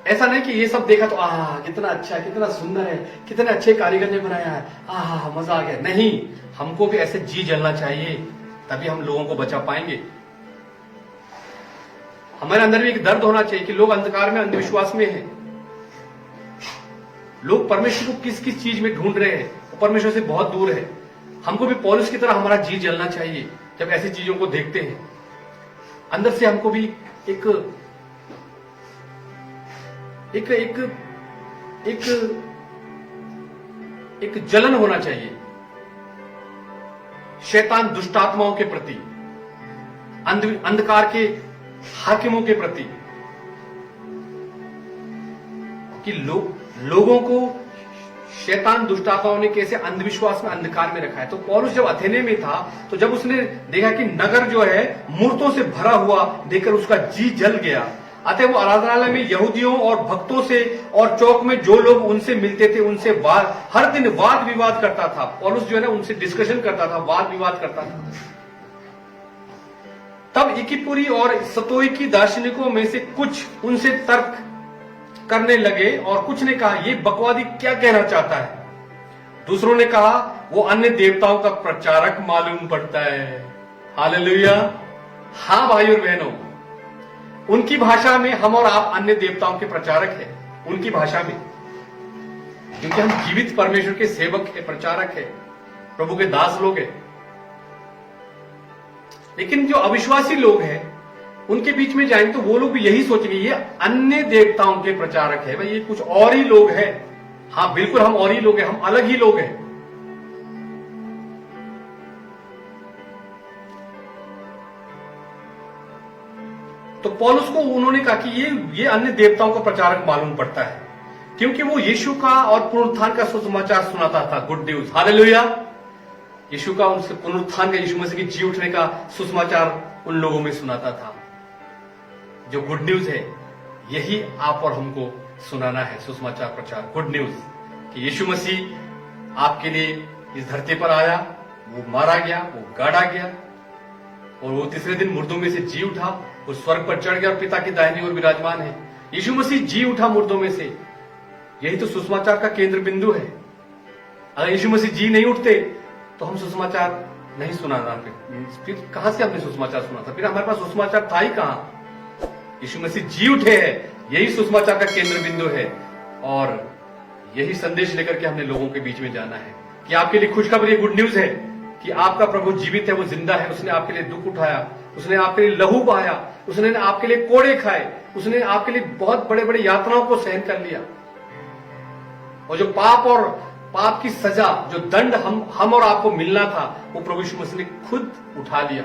ऐसा नहीं कि ये सब देखा तो कितना अच्छा है, कितना सुंदर है, कितने अच्छे कारीगर ने बनाया है, मजा आ गया। नहीं, हमको भी ऐसे जी जलना चाहिए, तभी हम लोगों को बचा पाएंगे। हमारे अंदर भी एक दर्द होना चाहिए कि लोग अंधकार में, अंधविश्वास में हैं। लोग परमेश्वर को किस किस चीज में ढूंढ रहे हैं, परमेश्वर से बहुत दूर है। हमको भी पौलुस की तरह हमारा जी जलना चाहिए जब ऐसी चीजों को देखते हैं। अंदर से हमको भी एक जलन होना चाहिए शैतान दुष्टात्माओं के प्रति, अंधकार के हाकिमों के प्रति, कि लोगों को शैतान दुष्टात्माओं ने कैसे अंधविश्वास में, अंधकार में रखा है। तो पौलुस जब अथेने में था तो जब उसने देखा कि नगर जो है मूर्तों से भरा हुआ देखकर उसका जी जल गया अतः वो आराधनालय में यहूदियों और भक्तों से और चौक में जो लोग उनसे मिलते थे उनसे हर दिन वाद विवाद करता था। पौलुस जो है ना उनसे डिस्कशन करता था, वाद विवाद करता था। तब इकिपुरी और स्तोईकी दार्शनिकों में से कुछ उनसे तर्क करने लगे और कुछ ने कहा ये बकवादी क्या कहना चाहता है। दूसरों ने कहा वो अन्य देवताओं का प्रचारक मालूम पड़ता है। हालेलुया। हाँ भाई और बहनों, उनकी भाषा में हम और आप अन्य देवताओं के प्रचारक हैं, उनकी भाषा में, क्योंकि हम जीवित परमेश्वर के सेवक है, प्रचारक है, प्रभु के दास लोग हैं। लेकिन जो अविश्वासी लोग हैं उनके बीच में जाएंगे तो वो लोग भी यही सोचेंगे ये अन्य देवताओं के प्रचारक है, भाई ये कुछ और ही लोग हैं। हाँ बिल्कुल, हम और ही लोग हैं, हम अलग ही लोग हैं। तो पौलुस को उन्होंने कहा कि ये अन्य देवताओं का प्रचारक मालूम पड़ता है, क्योंकि वो यीशु का और पुनरुत्थान का सुसमाचार सुनाता था, गुड न्यूज। हालेलुया। यीशु का, उनसे पुनरुत्थान का, यीशु मसीह के जी उठने का सुसमाचार उन लोगों में सुनाता था। जो गुड न्यूज है यही आप और हमको सुनाना है, सुसमाचार प्रचार, गुड न्यूज कि यीशु मसीह आपके लिए इस धरती पर आया, वो मारा गया, वो गाड़ा गया और वो तीसरे दिन मुर्दों में से जी उठा, वो स्वर्ग पर चढ़ गया और पिता की दाहिनी ओर विराजमान है। यीशु मसीह जी उठा मुर्दों में से, यही तो सुसमाचार का केंद्र बिंदु है। अगर यीशु मसीह जी नहीं उठते तो हम सुसमाचार नहीं सुनाना, फिर कहां से हमने सुसमाचार सुना था, फिर हमारे पास सुसमाचार था ही कहां। यीशु मसीह जी उठे हैं, यही सुसमाचार का केंद्र बिंदु है और यही संदेश लेकर के हमने लोगों के बीच में जाना है कि आपके लिए खुशखबर, ये गुड न्यूज है कि आपका प्रभु जीवित है, वो जिंदा है। उसने आपके लिए दुख उठाया, उसने आपके लिए लहू बहाया, उसने आपके लिए कोड़े खाए, उसने आपके लिए बहुत बड़े बड़े यातनाओं को सहन कर लिया और जो पाप की सजा, जो दंड हम और आपको मिलना था, वो प्रभु यीशु मसीह ने खुद उठा लिया।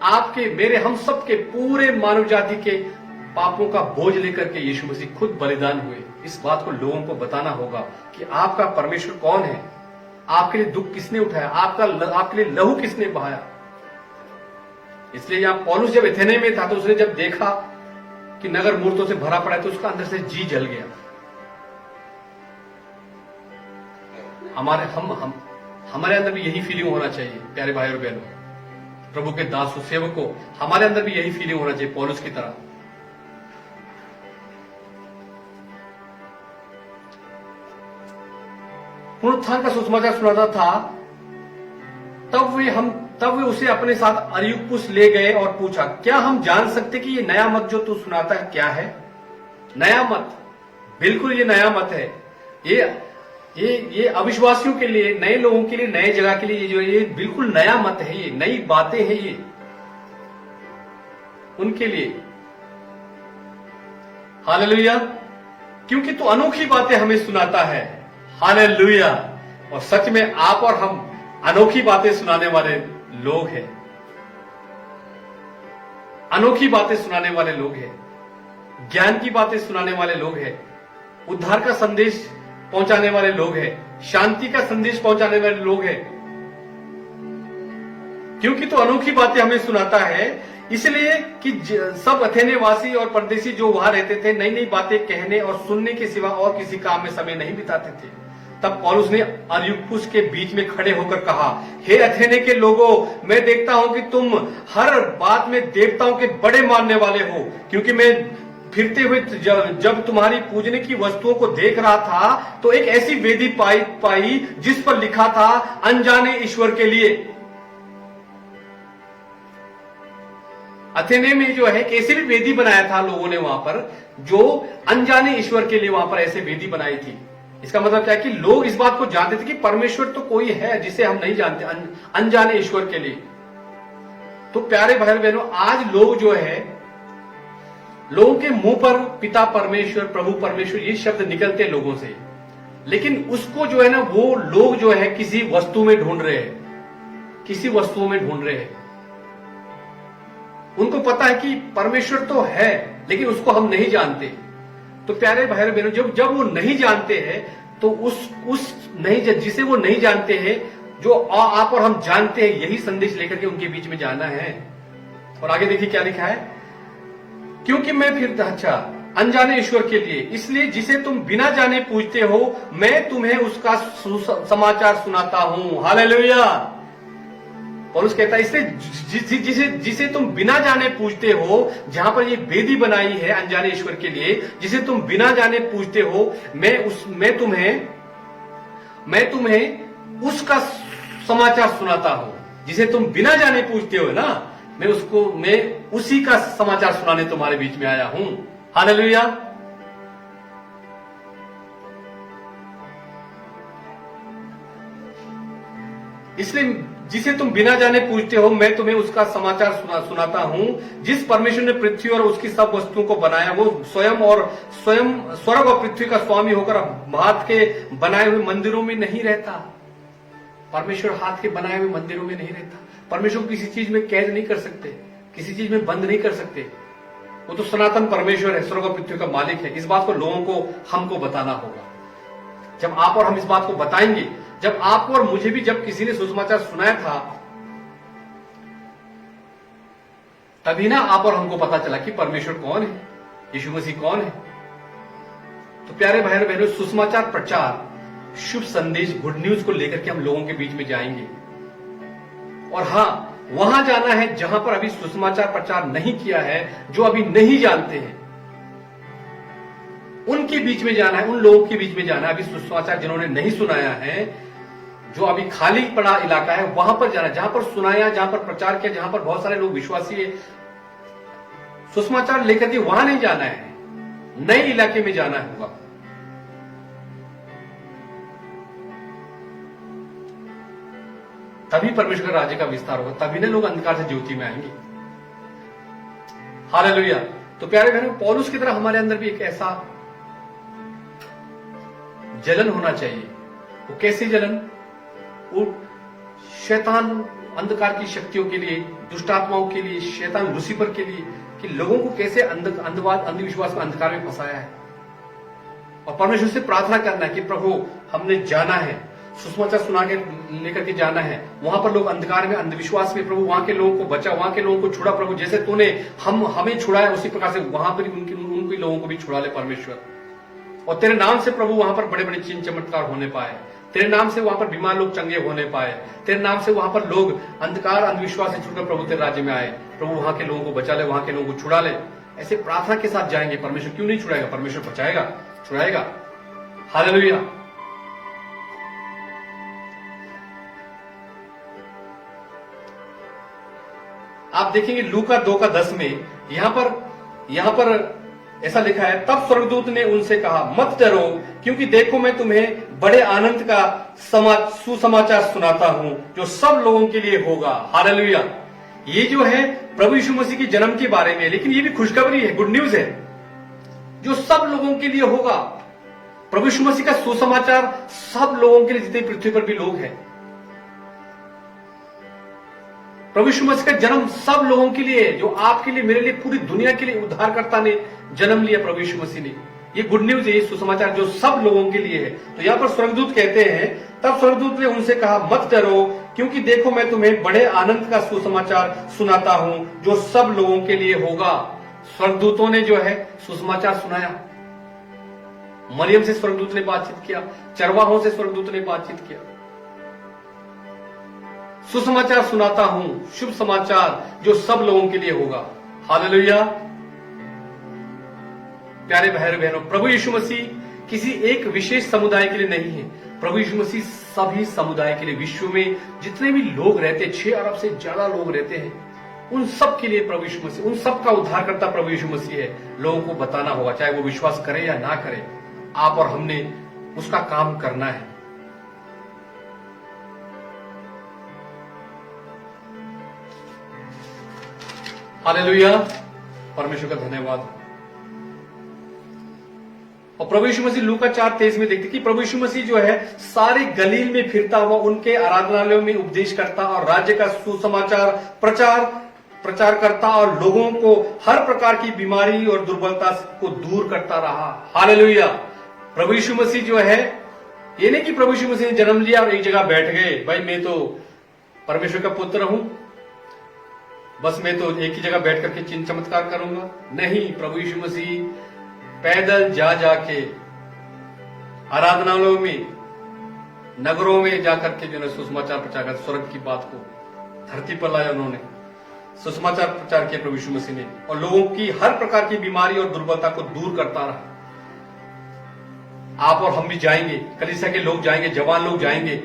आपके, मेरे, हम सब के, पूरे मानव जाति के पापों का बोझ लेकर के यीशु मसीह खुद बलिदान हुए। इस बात को लोगों को बताना होगा कि आपका परमेश्वर कौन है, आपके लिए दुख किसने उठाया, आपके लिए लहू किसने बहाया। इसलिए यहां पौलुस जब एथेने में था तो उसने जब देखा कि नगर मूर्तों से भरा पड़ा है तो उसका अंदर से जी जल गया। हमारे अंदर भी यही फीलिंग होना चाहिए प्यारे भाई और बहनों, प्रभु के दासों, सेवकों, हमारे अंदर भी यही फीलिंग होना चाहिए पौलुस की तरह। पुनरुत्थान का सुसमाचार सुनाता था, तब वे उसे अपने साथ अरियुपगुस ले गए और पूछा, क्या हम जान सकते कि ये नया मत जो तू सुनाता है क्या है? नया मत, बिल्कुल ये नया मत है। ये अविश्वासियों के लिए, नए लोगों के लिए, नए जगह के लिए ये बिल्कुल नया मत है, ये नई बातें हैं, ये उनके लिए। हालेलुया। क्योंकि तू अनोखी बातें हमें सुनाता है। हालेलुया। और सच में आप और हम अनोखी बातें सुनाने वाले लोग हैं, अनोखी बातें सुनाने वाले लोग हैं, ज्ञान की बातें सुनाने वाले लोग हैं, उद्धार का संदेश पहुंचाने वाले लोग हैं, शांति का संदेश पहुंचाने वाले लोग हैं। क्योंकि तो अनोखी बातें हमें सुनाता है, इसलिए कि सब अथेने वासी और परदेसी जो वहां रहते थे नई नई बातें कहने और सुनने के सिवा और किसी काम में समय नहीं बिताते थे। तब पौलुस ने अरियुपगुस के बीच में खड़े होकर कहा, हे अथेने के लोगों, मैं देखता हूं कि तुम हर बात में देवताओं के बड़े मानने वाले हो, क्योंकि मैं फिरते हुए जब तुम्हारी पूजने की वस्तुओं को देख रहा था तो एक ऐसी वेदी पाई जिस पर लिखा था अनजाने ईश्वर के लिए। अथेने में जो है कैसे भी वेदी बनाया था लोगों ने वहां पर, जो अनजाने ईश्वर के लिए वहां पर ऐसे वेदी बनाई थी। इसका मतलब क्या है कि लोग इस बात को जानते थे कि परमेश्वर तो कोई है जिसे हम नहीं जानते, अनजाने ईश्वर के लिए। तो प्यारे भाई बहनों, आज लोग जो है, लोगों के मुंह पर पिता परमेश्वर, प्रभु परमेश्वर ये शब्द निकलते हैं लोगों से, लेकिन उसको जो है ना, वो लोग जो है किसी वस्तु में ढूंढ रहे हैं, किसी वस्तुओं में ढूंढ रहे हैं। उनको पता है कि परमेश्वर तो है लेकिन उसको हम नहीं जानते। तो प्यारे भाई बहनों, जब वो नहीं जानते हैं तो उस नहीं, जिसे वो नहीं जानते हैं, जो आप और हम जानते हैं, यही संदेश लेकर के उनके बीच में जाना है। और आगे देखिए क्या लिखा है, क्योंकि मैं फिर अच्छा अनजाने ईश्वर के लिए, इसलिए जिसे तुम बिना जाने पूजते हो मैं तुम्हें उसका समाचार सुनाता हूं। हालेलुया। पौलुस कहता है इसलिए जिसे तुम बिना जाने पूजते हो, जहां पर ये वेदी बनाई है अनजाने ईश्वर के लिए, जिसे तुम बिना जाने पूजते हो, मैं तुम्हें उसका समाचार सुनाता हूं। जिसे तुम बिना जाने पूजते हो ना, मैं उसी का समाचार सुनाने तुम्हारे बीच में आया हूं। हालेलुया। इसलिए जिसे तुम बिना जाने पूछते हो मैं तुम्हें उसका समाचार सुनाता हूं। जिस परमेश्वर ने पृथ्वी और उसकी सब वस्तुओं को बनाया, वो स्वयं स्वर्ग और पृथ्वी का स्वामी होकर हाथ के बनाए हुए मंदिरों में नहीं रहता। परमेश्वर हाथ के बनाए हुए मंदिरों में नहीं रहता। परमेश्वर को किसी चीज में कैद नहीं कर सकते, किसी चीज में बंद नहीं कर सकते। वो तो सनातन परमेश्वर है, स्वर्ग और पृथ्वी का मालिक है। इस बात को लोगों को हमको बताना होगा। जब आप और हम इस बात को बताएंगे, जब आपको और मुझे भी जब किसी ने सुसमाचार सुनाया था, तभी ना आप और हमको पता चला कि परमेश्वर कौन है, यीशु मसीह कौन है। तो प्यारे भाई और बहनों, सुसमाचार प्रचार, शुभ संदेश, गुड न्यूज को लेकर के हम लोगों के बीच में जाएंगे। और हां, वहां जाना है जहां पर अभी सुसमाचार प्रचार नहीं किया है, जो अभी नहीं जानते हैं, उनके बीच में जाना है, उन लोगों के बीच में जाना है। अभी सुसमाचार जिन्होंने नहीं सुनाया है, जो अभी खाली पड़ा इलाका है, वहां पर जाना है, जहां पर सुनाया, जहां पर प्रचार किया, जहां पर बहुत सारे लोग विश्वासी है। सुसमाचार लेकर के वहां नहीं जाना है, नए इलाके में जाना होगा। तभी परमेश्वर का राज्य का विस्तार होगा, तभी ना लोग अंधकार से ज्योति में आएंगे। हालेलुया। तो प्यारे बहनों, पौलुस की तरह हमारे अंदर भी एक ऐसा जलन होना चाहिए। वो कैसी जलन? वो शैतान अंधकार की शक्तियों के लिए, दुष्ट आत्माओं के लिए, शैतान लूसीफर के लिए, कि लोगों को कैसे अंधविश्वास में, अंधकार में फंसाया है। और परमेश्वर से प्रार्थना करना है कि प्रभु हमने जाना है, सुसमाचार सुना के लेकर के जाना है, वहां पर लोग अंधकार में, अंधविश्वास में, प्रभु वहां के लोगों को बचा, वहां के लोगों को छुड़ा प्रभु, जैसे तूने हमें छुड़ाया उसी प्रकार से वहां पर उनके लोगों को भी छुड़ा ले परमेश्वर। और तेरे नाम से प्रभु वहां पर बड़े बड़े चिन्ह चमत्कार होने पाए, तेरे नाम से वहां पर बीमार लोग चंगे होने पाए, तेरे नाम से वहां पर लोग अंधकार अंधविश्वास से छुड़कर प्रभु तेरे राज्य में आए। प्रभु वहां के लोगों को बचा ले, वहां के लोगों को छुड़ा ले। ऐसे प्रार्थना के साथ जाएंगे। परमेश्वर क्यों नहीं छुड़ाएगा? परमेश्वर बचाएगा, छुड़ाएगा। हालेलुया। आप देखेंगे लूका 2:10 में यहां पर ऐसा लिखा है, तब स्वर्गदूत ने उनसे कहा, मत डरो, क्योंकि देखो मैं तुम्हें बड़े आनंद का सुसमाचार सुनाता हूं, जो सब लोगों के लिए होगा। हालेलुया। ये जो है प्रभु यीशु मसीह के जन्म के बारे में, लेकिन ये भी खुशखबरी है, गुड न्यूज है, जो सब लोगों के लिए होगा। प्रभु यीशु मसीह का सुसमाचार सब लोगों के लिए, जितने पृथ्वी पर भी लोग हैं। प्रभु यीशु मसीह का जन्म सब लोगों के लिए, जो आपके लिए, मेरे लिए, पूरी दुनिया के लिए उद्धारकर्ता ने जन्म लिया, प्रभु यीशु मसीह ने। ये गुड न्यूज है, ये सुसमाचार जो सब लोगों के लिए है। तो यहां पर स्वर्गदूत कहते हैं, तब स्वर्गदूत ने उनसे कहा, मत डरो, क्योंकि देखो मैं तुम्हें बड़े आनंद का सुसमाचार सुनाता हूं, जो सब लोगों के लिए होगा। स्वर्गदूतों ने जो है सुसमाचार सुनाया। मरियम से स्वर्गदूत ने बातचीत किया, चरवाहों से स्वर्गदूत ने बातचीत किया। सुसमाचार सुनाता हूं, शुभ समाचार जो सब लोगों के लिए होगा। हालेलुया। प्यारे भाई बहनों, प्रभु यीशु मसीह किसी एक विशेष समुदाय के लिए नहीं है। प्रभु यीशु मसीह सभी समुदाय के लिए, विश्व में जितने भी लोग रहते हैं, 6 अरब से ज्यादा लोग रहते हैं, उन सब के लिए प्रभु यीशु मसीह, उन सब का उद्धारकर्ता प्रभु यीशु मसीह है। लोगों को बताना होगा, चाहे वो विश्वास करे या ना करे, आप और हमने उसका काम करना है। हालेलुया। परमेश्वर का धन्यवाद। और प्रभु यीशु मसीह लूका 4:23 में देखते कि प्रभु यीशु मसीह जो है सारे गलील में फिरता हुआ उनके आराधनालयों में उपदेश करता और राज्य का सुसमाचार प्रचार करता और लोगों को हर प्रकार की बीमारी और दुर्बलता को दूर करता रहा। हालेलुया। प्रभु यीशु मसीह जो है, ये नहीं कि प्रभु यीशु मसीह ने जन्म लिया और एक जगह बैठ गए, भाई मैं तो परमेश्वर का पुत्र हूं, बस मैं तो एक ही जगह बैठ करके चिन्ह चमत्कार करूंगा। नहीं, प्रभु यीशु मसीह पैदल जा जाके आराधनालयों में, नगरों में जाकर के जो है सुसमाचार प्रचार कर, स्वर्ग की बात को धरती पर लाया उन्होंने, सुसमाचार प्रचार किया प्रभु यीशु मसीह ने, और लोगों की हर प्रकार की बीमारी और दुर्बलता को दूर करता रहा। आप और हम भी जाएंगे, कलीसिया के लोग जाएंगे, जवान लोग जाएंगे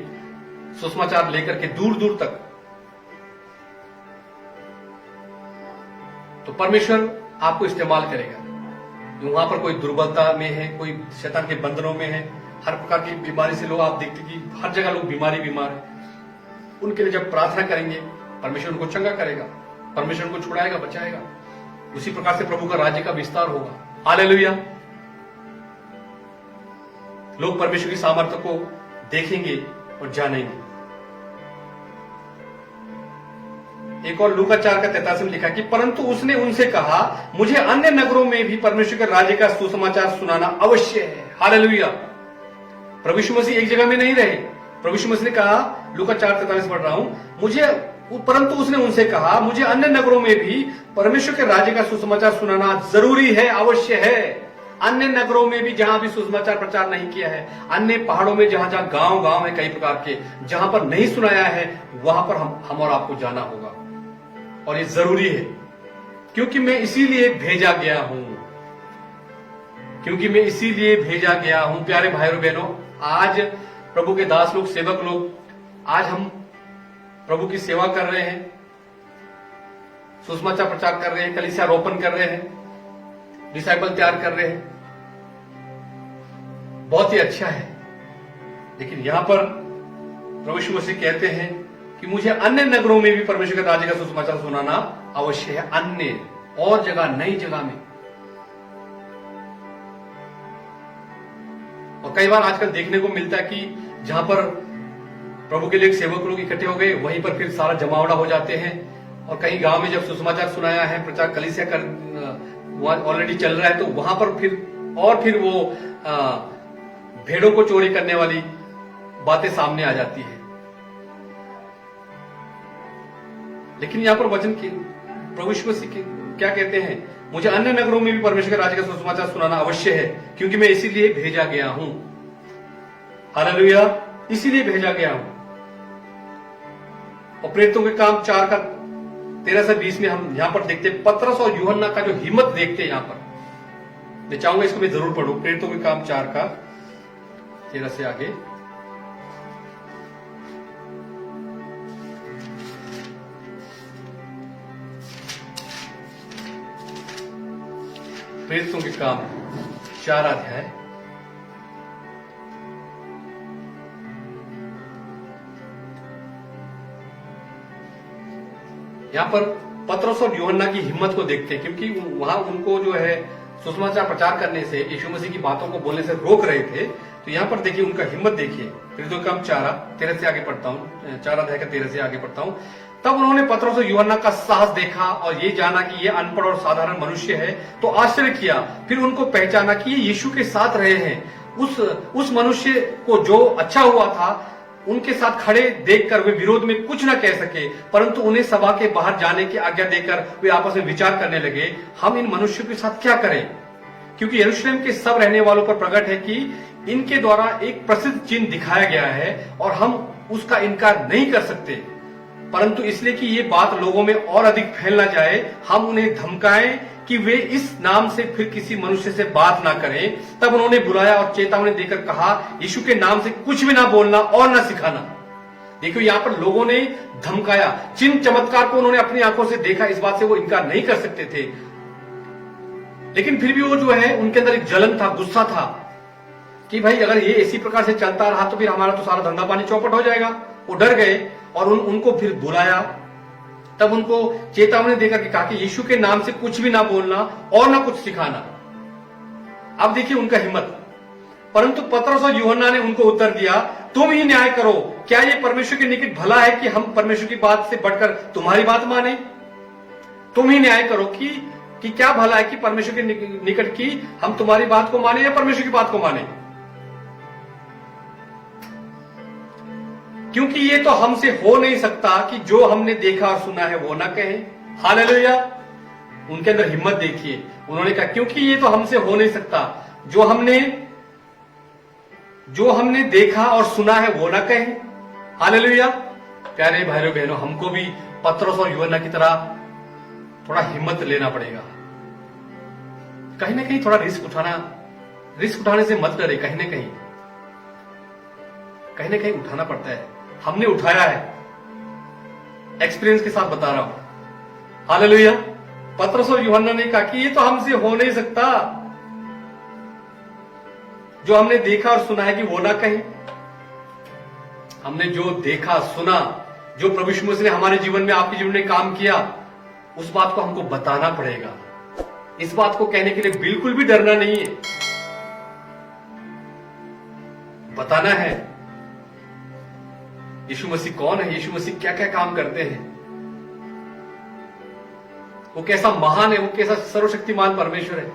सुसमाचार लेकर के दूर दूर तक। तो परमेश्वर आपको इस्तेमाल करेगा। वहां पर कोई दुर्बलता में है, कोई शैतान के बंधनों में है, हर प्रकार की बीमारी से लोग, आप देखते कि हर जगह लोग बीमार है, उनके लिए जब प्रार्थना करेंगे परमेश्वर उनको चंगा करेगा, परमेश्वर उनको छुड़ाएगा, बचाएगा। उसी प्रकार से प्रभु का राज्य का विस्तार होगा। हालेलुया। लोग परमेश्वर की सामर्थ्य को देखेंगे और जानेंगे। एक और लूका 4:43 में लिखा कि परंतु उसने उनसे कहा, मुझे अन्य नगरों में भी परमेश्वर के राज्य का सुसमाचार सुनाना अवश्य है। हालेलुया। प्रभु यीशु मसीह एक जगह में नहीं रहे। प्रभु यीशु मसीह ने कहा, लूका 4:43 पढ़ रहा हूं, परंतु उसने उनसे कहा, मुझे अन्य नगरों में भी परमेश्वर के राज्य का सुसमाचार सुनाना जरूरी है, अवश्य है। अन्य नगरों में भी जहां भी सुसमाचार प्रचार नहीं किया है, अन्य पहाड़ों में जहां जहां गांव है कई प्रकार के, जहां पर नहीं सुनाया है, वहां पर हम और आपको जाना होगा। और ये जरूरी है, क्योंकि मैं इसीलिए भेजा गया हूं, क्योंकि मैं इसीलिए भेजा गया हूं। प्यारे भाई और बहनों, आज प्रभु के दास लोग, सेवक लोग, आज हम प्रभु की सेवा कर रहे हैं, सुसमाचार प्रचार कर रहे हैं, कलीसिया रोपण कर रहे हैं, डिसाइपल तैयार कर रहे हैं, बहुत ही अच्छा है। लेकिन यहां पर प्रभु यीशु मसीह कहते हैं कि मुझे अन्य नगरों में भी परमेश्वर के राज्य का सुसमाचार सुनाना अवश्य है। अन्य और जगह, नई जगह में। और कई बार आजकल देखने को मिलता है कि जहां पर प्रभु के लिए सेवक लोग इकट्ठे हो गए, वहीं पर फिर सारा जमावड़ा हो जाते हैं। और कहीं गांव में जब सुसमाचार सुनाया है, प्रचार कलीसिया कर ऑलरेडी चल रहा है, तो वहां पर फिर वो भेड़ों को चोरी करने वाली बातें सामने आ जाती है। लेकिन यहां पर वचन की प्रभु यीशु मसीह क्या कहते हैं, मुझे अन्य नगरों में भी परमेश्वर के राज्य का सुसमाचार सुनाना अवश्य है, क्योंकि मैं इसीलिए भेजा गया हूं। हालेलुया। इसीलिए भेजा गया हूं। और प्रेरितों के काम 4:13-20 में हम यहां पर देखते हैं पतरस और यूहन्ना का जो हिम्मत देखते हैं। यहां पर मैं चाहूंगा इसको मैं जरूर पढ़ूं, प्रेरितों के काम 4:13 से आगे। प्रेरितों के काम 4 अध्याय यहां पर पतरस और यूहन्ना की हिम्मत को देखते हैं, क्योंकि वहां उनको जो है सुसमाचार प्रचार करने से, यीशु मसीह की बातों को बोलने से रोक रहे थे। तो यहां पर देखिए उनका हिम्मत देखिए। प्रेरितों के काम 4:13 से आगे पढ़ता हूं, 4 अध्याय का 13 से आगे पढ़ता हूं। तब उन्होंने पतरस और यूहन्ना का साहस देखा और ये जाना कि ये अनपढ़ और साधारण मनुष्य है, तो आश्चर्य किया। फिर उनको पहचाना कि ये यीशु के साथ रहे हैं। उस मनुष्य को जो अच्छा हुआ था, उनके साथ खड़े देखकर वे विरोध में कुछ न कह सके, परंतु उन्हें सभा के बाहर जाने की आज्ञा देकर वे आपस में विचार करने लगे, हम इन मनुष्यों के साथ क्या करें, क्योंकि यरूशलेम के सब रहने वालों पर प्रकट है कि इनके द्वारा एक प्रसिद्ध चिन्ह दिखाया गया है और हम उसका इनकार नहीं कर सकते। परंतु इसलिए कि ये बात लोगों में और अधिक फैल ना जाए, हम उन्हें धमकाएं कि वे इस नाम से फिर किसी मनुष्य से बात ना करें। तब उन्होंने बुलाया और चेतावनी देकर कहा, यीशु के नाम से कुछ भी ना बोलना और ना सिखाना। देखिए यहां पर लोगों ने धमकाया, चिन्ह चमत्कार को उन्होंने अपनी आंखों से देखा, इस बात से वो इनकार नहीं कर सकते थे। लेकिन फिर भी वो जो है उनके अंदर एक जलन था, गुस्सा था कि भाई अगर ये इसी प्रकार से चलता रहा तो फिर हमारा तो सारा धंधा पानी चौपट हो जाएगा। वो डर गए और उनको फिर बुलाया। तब उनको चेतावनी देकर कहा कि यीशु के नाम से कुछ भी ना बोलना और ना कुछ सिखाना। अब देखिए उनका हिम्मत। परंतु पतरस और यूहन्ना ने उनको उत्तर दिया, तुम ही न्याय करो, क्या ये परमेश्वर के निकट भला है कि हम परमेश्वर की बात से बढ़कर तुम्हारी बात माने? तुम ही न्याय करो कि क्या भला है कि परमेश्वर के निकट की हम तुम्हारी बात को माने या परमेश्वर की बात को माने? क्योंकि ये तो हमसे हो नहीं सकता कि जो हमने देखा और सुना है वो ना कहें। हालेलुया। उनके अंदर हिम्मत देखिए। उन्होंने कहा क्योंकि ये तो हमसे हो नहीं सकता, जो हमने देखा और सुना है वो ना कहें। हालेलुया। प्यारे भाइयों बहनों, हमको भी पतरस और यूहन्ना की तरह थोड़ा हिम्मत लेना पड़ेगा। कहीं ना कहीं थोड़ा रिस्क उठाने से मत डरे। कहीं ना कहीं उठाना पड़ता है। हमने उठाया है, एक्सपीरियंस के साथ बता रहा हूं। हालेलुया। पतरस और यूहन्ना ने कहा कि ये तो हमसे हो नहीं सकता, जो हमने देखा और सुना है कि वो ना कहें। हमने जो देखा सुना, जो प्रभु यीशु मसीह ने हमारे जीवन में, आपके जीवन में काम किया, उस बात को हमको बताना पड़ेगा। इस बात को कहने के लिए बिल्कुल भी डरना नहीं है, बताना है। यीशु मसीह कौन है, यीशु मसीह क्या क्या काम करते हैं, वो कैसा महान है, वो कैसा सर्वशक्तिमान परमेश्वर है।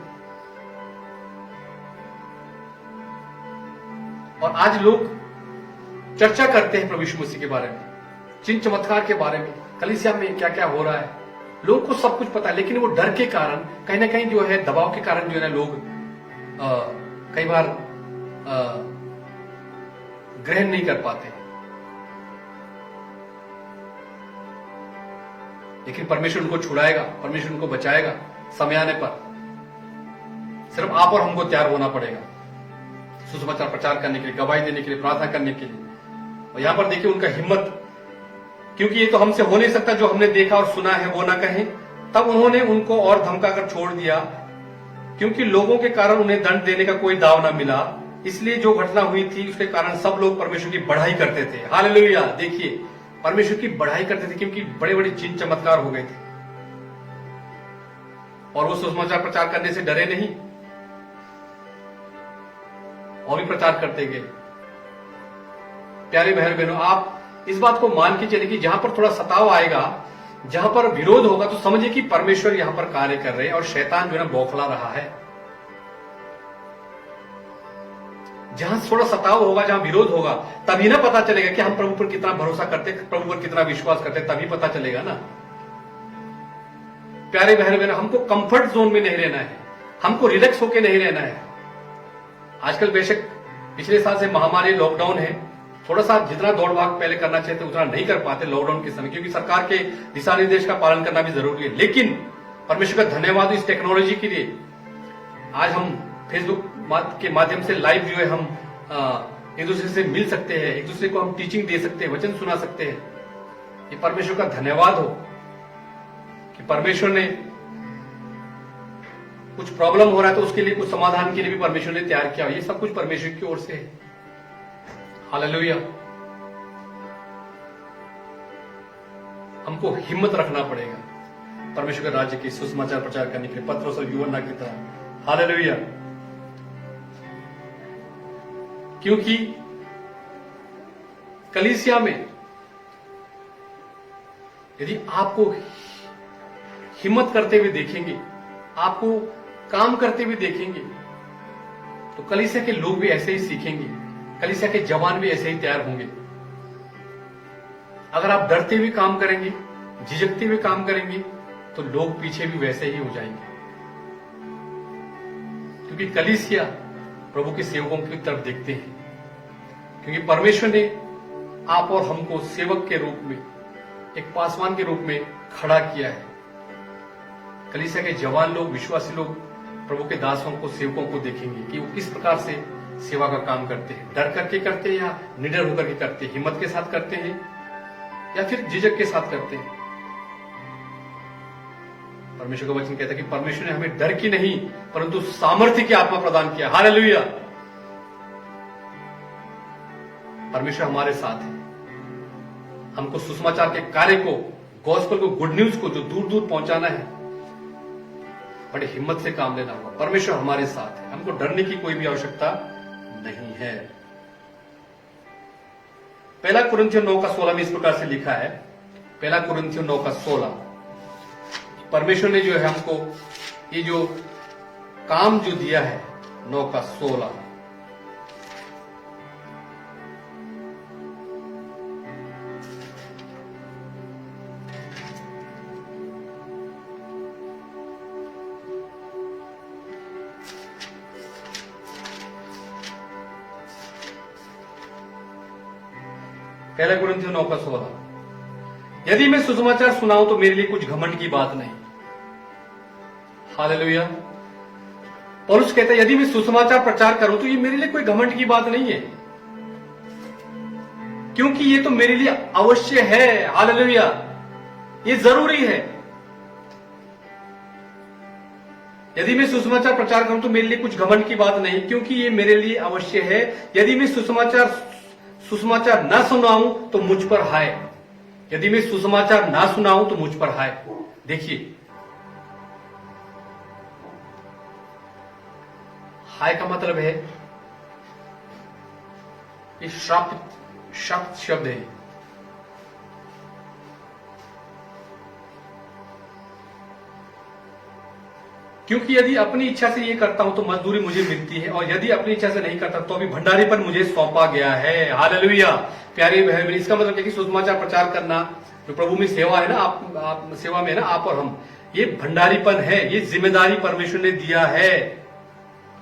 और आज लोग चर्चा करते हैं प्रभु यीशु मसीह के बारे में, चिन्ह चमत्कार के बारे में, कलीसिया में क्या क्या हो रहा है। लोग को सब कुछ पता है, लेकिन वो डर के कारण, कहीं ना कहीं जो है दबाव के कारण जो है ना, लोग कई बार ग्रहण नहीं कर पाते। लेकिन परमेश्वर उनको छुड़ाएगा, परमेश्वर उनको बचाएगा समय आने पर। सिर्फ आप और हमको तैयार होना पड़ेगा सुसमाचार प्रचार करने के लिए, गवाही देने के लिए, प्रार्थना करने के लिए। और यहां पर देखिए उनका हिम्मत, क्योंकि ये तो हमसे हो नहीं सकता, जो हमने देखा और सुना है वो ना कहें। तब उन्होंने उनको और धमकाकर छोड़ दिया, क्योंकि लोगों के कारण उन्हें दंड देने का कोई दाव ना मिला। इसलिए जो घटना हुई थी उसके कारण सब लोग परमेश्वर की बढ़ाई करते थे। हालेलुया। देखिए परमेश्वर की बढ़ाई करते थे, क्योंकि बड़े बड़े चिन्ह चमत्कार हो गए थे। और वो सुसमाचार प्रचार करने से डरे नहीं, और भी प्रचार करते गए। प्यारे भाई बहनों, आप इस बात को मान के चलिए कि जहां पर थोड़ा सताव आएगा, जहां पर विरोध होगा, तो समझिए कि परमेश्वर यहां पर कार्य कर रहे हैं और शैतान जो है ना बौखला रहा है। जहां थोड़ा सताव होगा, जहां विरोध होगा, तभी ना पता चलेगा कि हम प्रभु पर कितना भरोसा करते, प्रभु पर कितना विश्वास करते, तभी पता चलेगा ना। प्यारे बहन बहनों, हमको कंफर्ट जोन में नहीं रहना है, हमको रिलैक्स होकर नहीं रहना है। आजकल बेशक पिछले साल से महामारी लॉकडाउन है, थोड़ा सा जितना दौड़ भाग पहले करना चाहिए उतना नहीं कर पाते लॉकडाउन के समय, क्योंकि सरकार के दिशा निर्देश का पालन करना भी जरूरी है। लेकिन परमेश्वर का धन्यवाद इस टेक्नोलॉजी के लिए। आज हम फेसबुक के माध्यम से लाइव जो है हम एक दूसरे से मिल सकते हैं, एक दूसरे को हम टीचिंग दे सकते हैं, वचन सुना सकते हैं। ये परमेश्वर का धन्यवाद हो कि परमेश्वर ने कुछ प्रॉब्लम हो रहा है तो उसके लिए, कुछ समाधान के लिए भी परमेश्वर ने तैयार किया। ये सब कुछ परमेश्वर की ओर से है। हालेलुया। हमको हिम्मत रखना पड़ेगा परमेश्वर के राज्य की सुसमाचार प्रचार करने के लिए, पतरस और यूहन्ना की तरह। हालेलुया। क्योंकि कलीसिया में यदि आपको हिम्मत करते हुए देखेंगे, आपको काम करते हुए देखेंगे, तो कलीसिया के लोग भी ऐसे ही सीखेंगे, कलीसिया के जवान भी ऐसे ही तैयार होंगे। अगर आप डरते हुए काम करेंगे, झिझकते हुए काम करेंगे, तो लोग पीछे भी वैसे ही हो जाएंगे। क्योंकि कलीसिया प्रभु के सेवकों की तरफ देखते हैं, क्योंकि परमेश्वर ने आप और हमको सेवक के रूप में, एक पासवान के रूप में खड़ा किया है। कलीसिया के जवान लोग, विश्वासी लोग प्रभु के दासों को, सेवकों को देखेंगे कि वो किस प्रकार से सेवा का काम करते हैं। डर करके करते हैं या निडर होकर के करते हैं, हिम्मत के साथ करते हैं या फिर झिझक के साथ करते हैं। परमेश्वर का वचन कहता है कि परमेश्वर ने हमें डर की नहीं परंतु सामर्थ्य की आत्मा प्रदान किया। हालेलुया। परमेश्वर हमारे साथ है। हमको सुसमाचार के कार्य को, गॉस्पेल को, गुड न्यूज को जो दूर दूर पहुंचाना है, बड़ी हिम्मत से काम लेना होगा। परमेश्वर हमारे साथ है, हमको डरने की कोई भी आवश्यकता नहीं है। पहला कुरिन्थियों 9:16 में इस प्रकार से लिखा है, पहला कुरिन्थियों 9:16, परमेश्वर ने जो है हमको ये जो काम जो दिया है, 9:16, पहला कुरिन्थियों 9:16। यदि मैं सुसमाचार सुनाऊं तो मेरे लिए कुछ घमंड की बात नहीं। हालेलुया। पौलुस कहता है यदि मैं सुसमाचार प्रचार करूं तो ये मेरे लिए कोई घमंड की बात नहीं है, क्योंकि ये तो मेरे लिए अवश्य है। हालेलुया, ये जरूरी है। यदि मैं सुसमाचार प्रचार करूं तो मेरे लिए कुछ घमंड की बात नहीं, क्योंकि ये मेरे लिए अवश्य है। यदि मैं सुसमाचार ना सुनाऊं तो मुझ पर हाय। यदि मैं सुसमाचार ना सुनाऊं तो मुझ पर हाय। देखिए, हाय का मतलब है ये श्रापित शब्द है। क्योंकि यदि अपनी इच्छा से ये करता हूं तो मजदूरी मुझे मिलती है, और यदि अपनी इच्छा से नहीं करता तो अभी भंडारी पर मुझे सौंपा गया है। हालेलुया। प्यारे बहन, इसका मतलब है कि सुसमाचार प्रचार करना जो प्रभु में सेवा है ना, आप सेवा में है ना, आप और हम, ये भंडारीपन है, ये जिम्मेदारी परमेश्वर ने दिया है।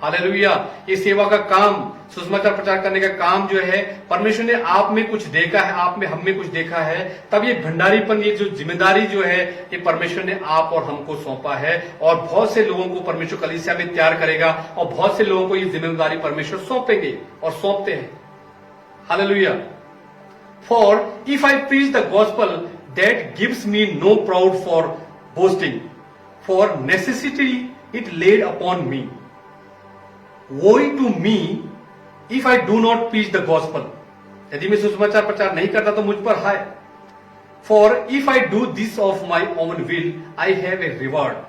हालेलुया। ये सेवा का काम, सुसमाचार प्रचार करने का काम जो है, परमेश्वर ने आप में कुछ देखा है, आप में हम में कुछ देखा है, तब ये भंडारीपन, ये जो जिम्मेदारी जो है, ये परमेश्वर ने आप और हमको सौंपा है। और बहुत से लोगों को परमेश्वर कलीसिया में तैयार करेगा, और बहुत से लोगों को ये जिम्मेदारी परमेश्वर सौंपेंगे और सौंपते हैं। Hallelujah. For if I preach the gospel that gives me know proud for boasting, for necessity it lead upon me, woe to me if I do not preach the gospel। यदि मैं सुसमाचार प्रचार नहीं करता तो मुझ पर हाय। For if I do this of my own will, I have a reward,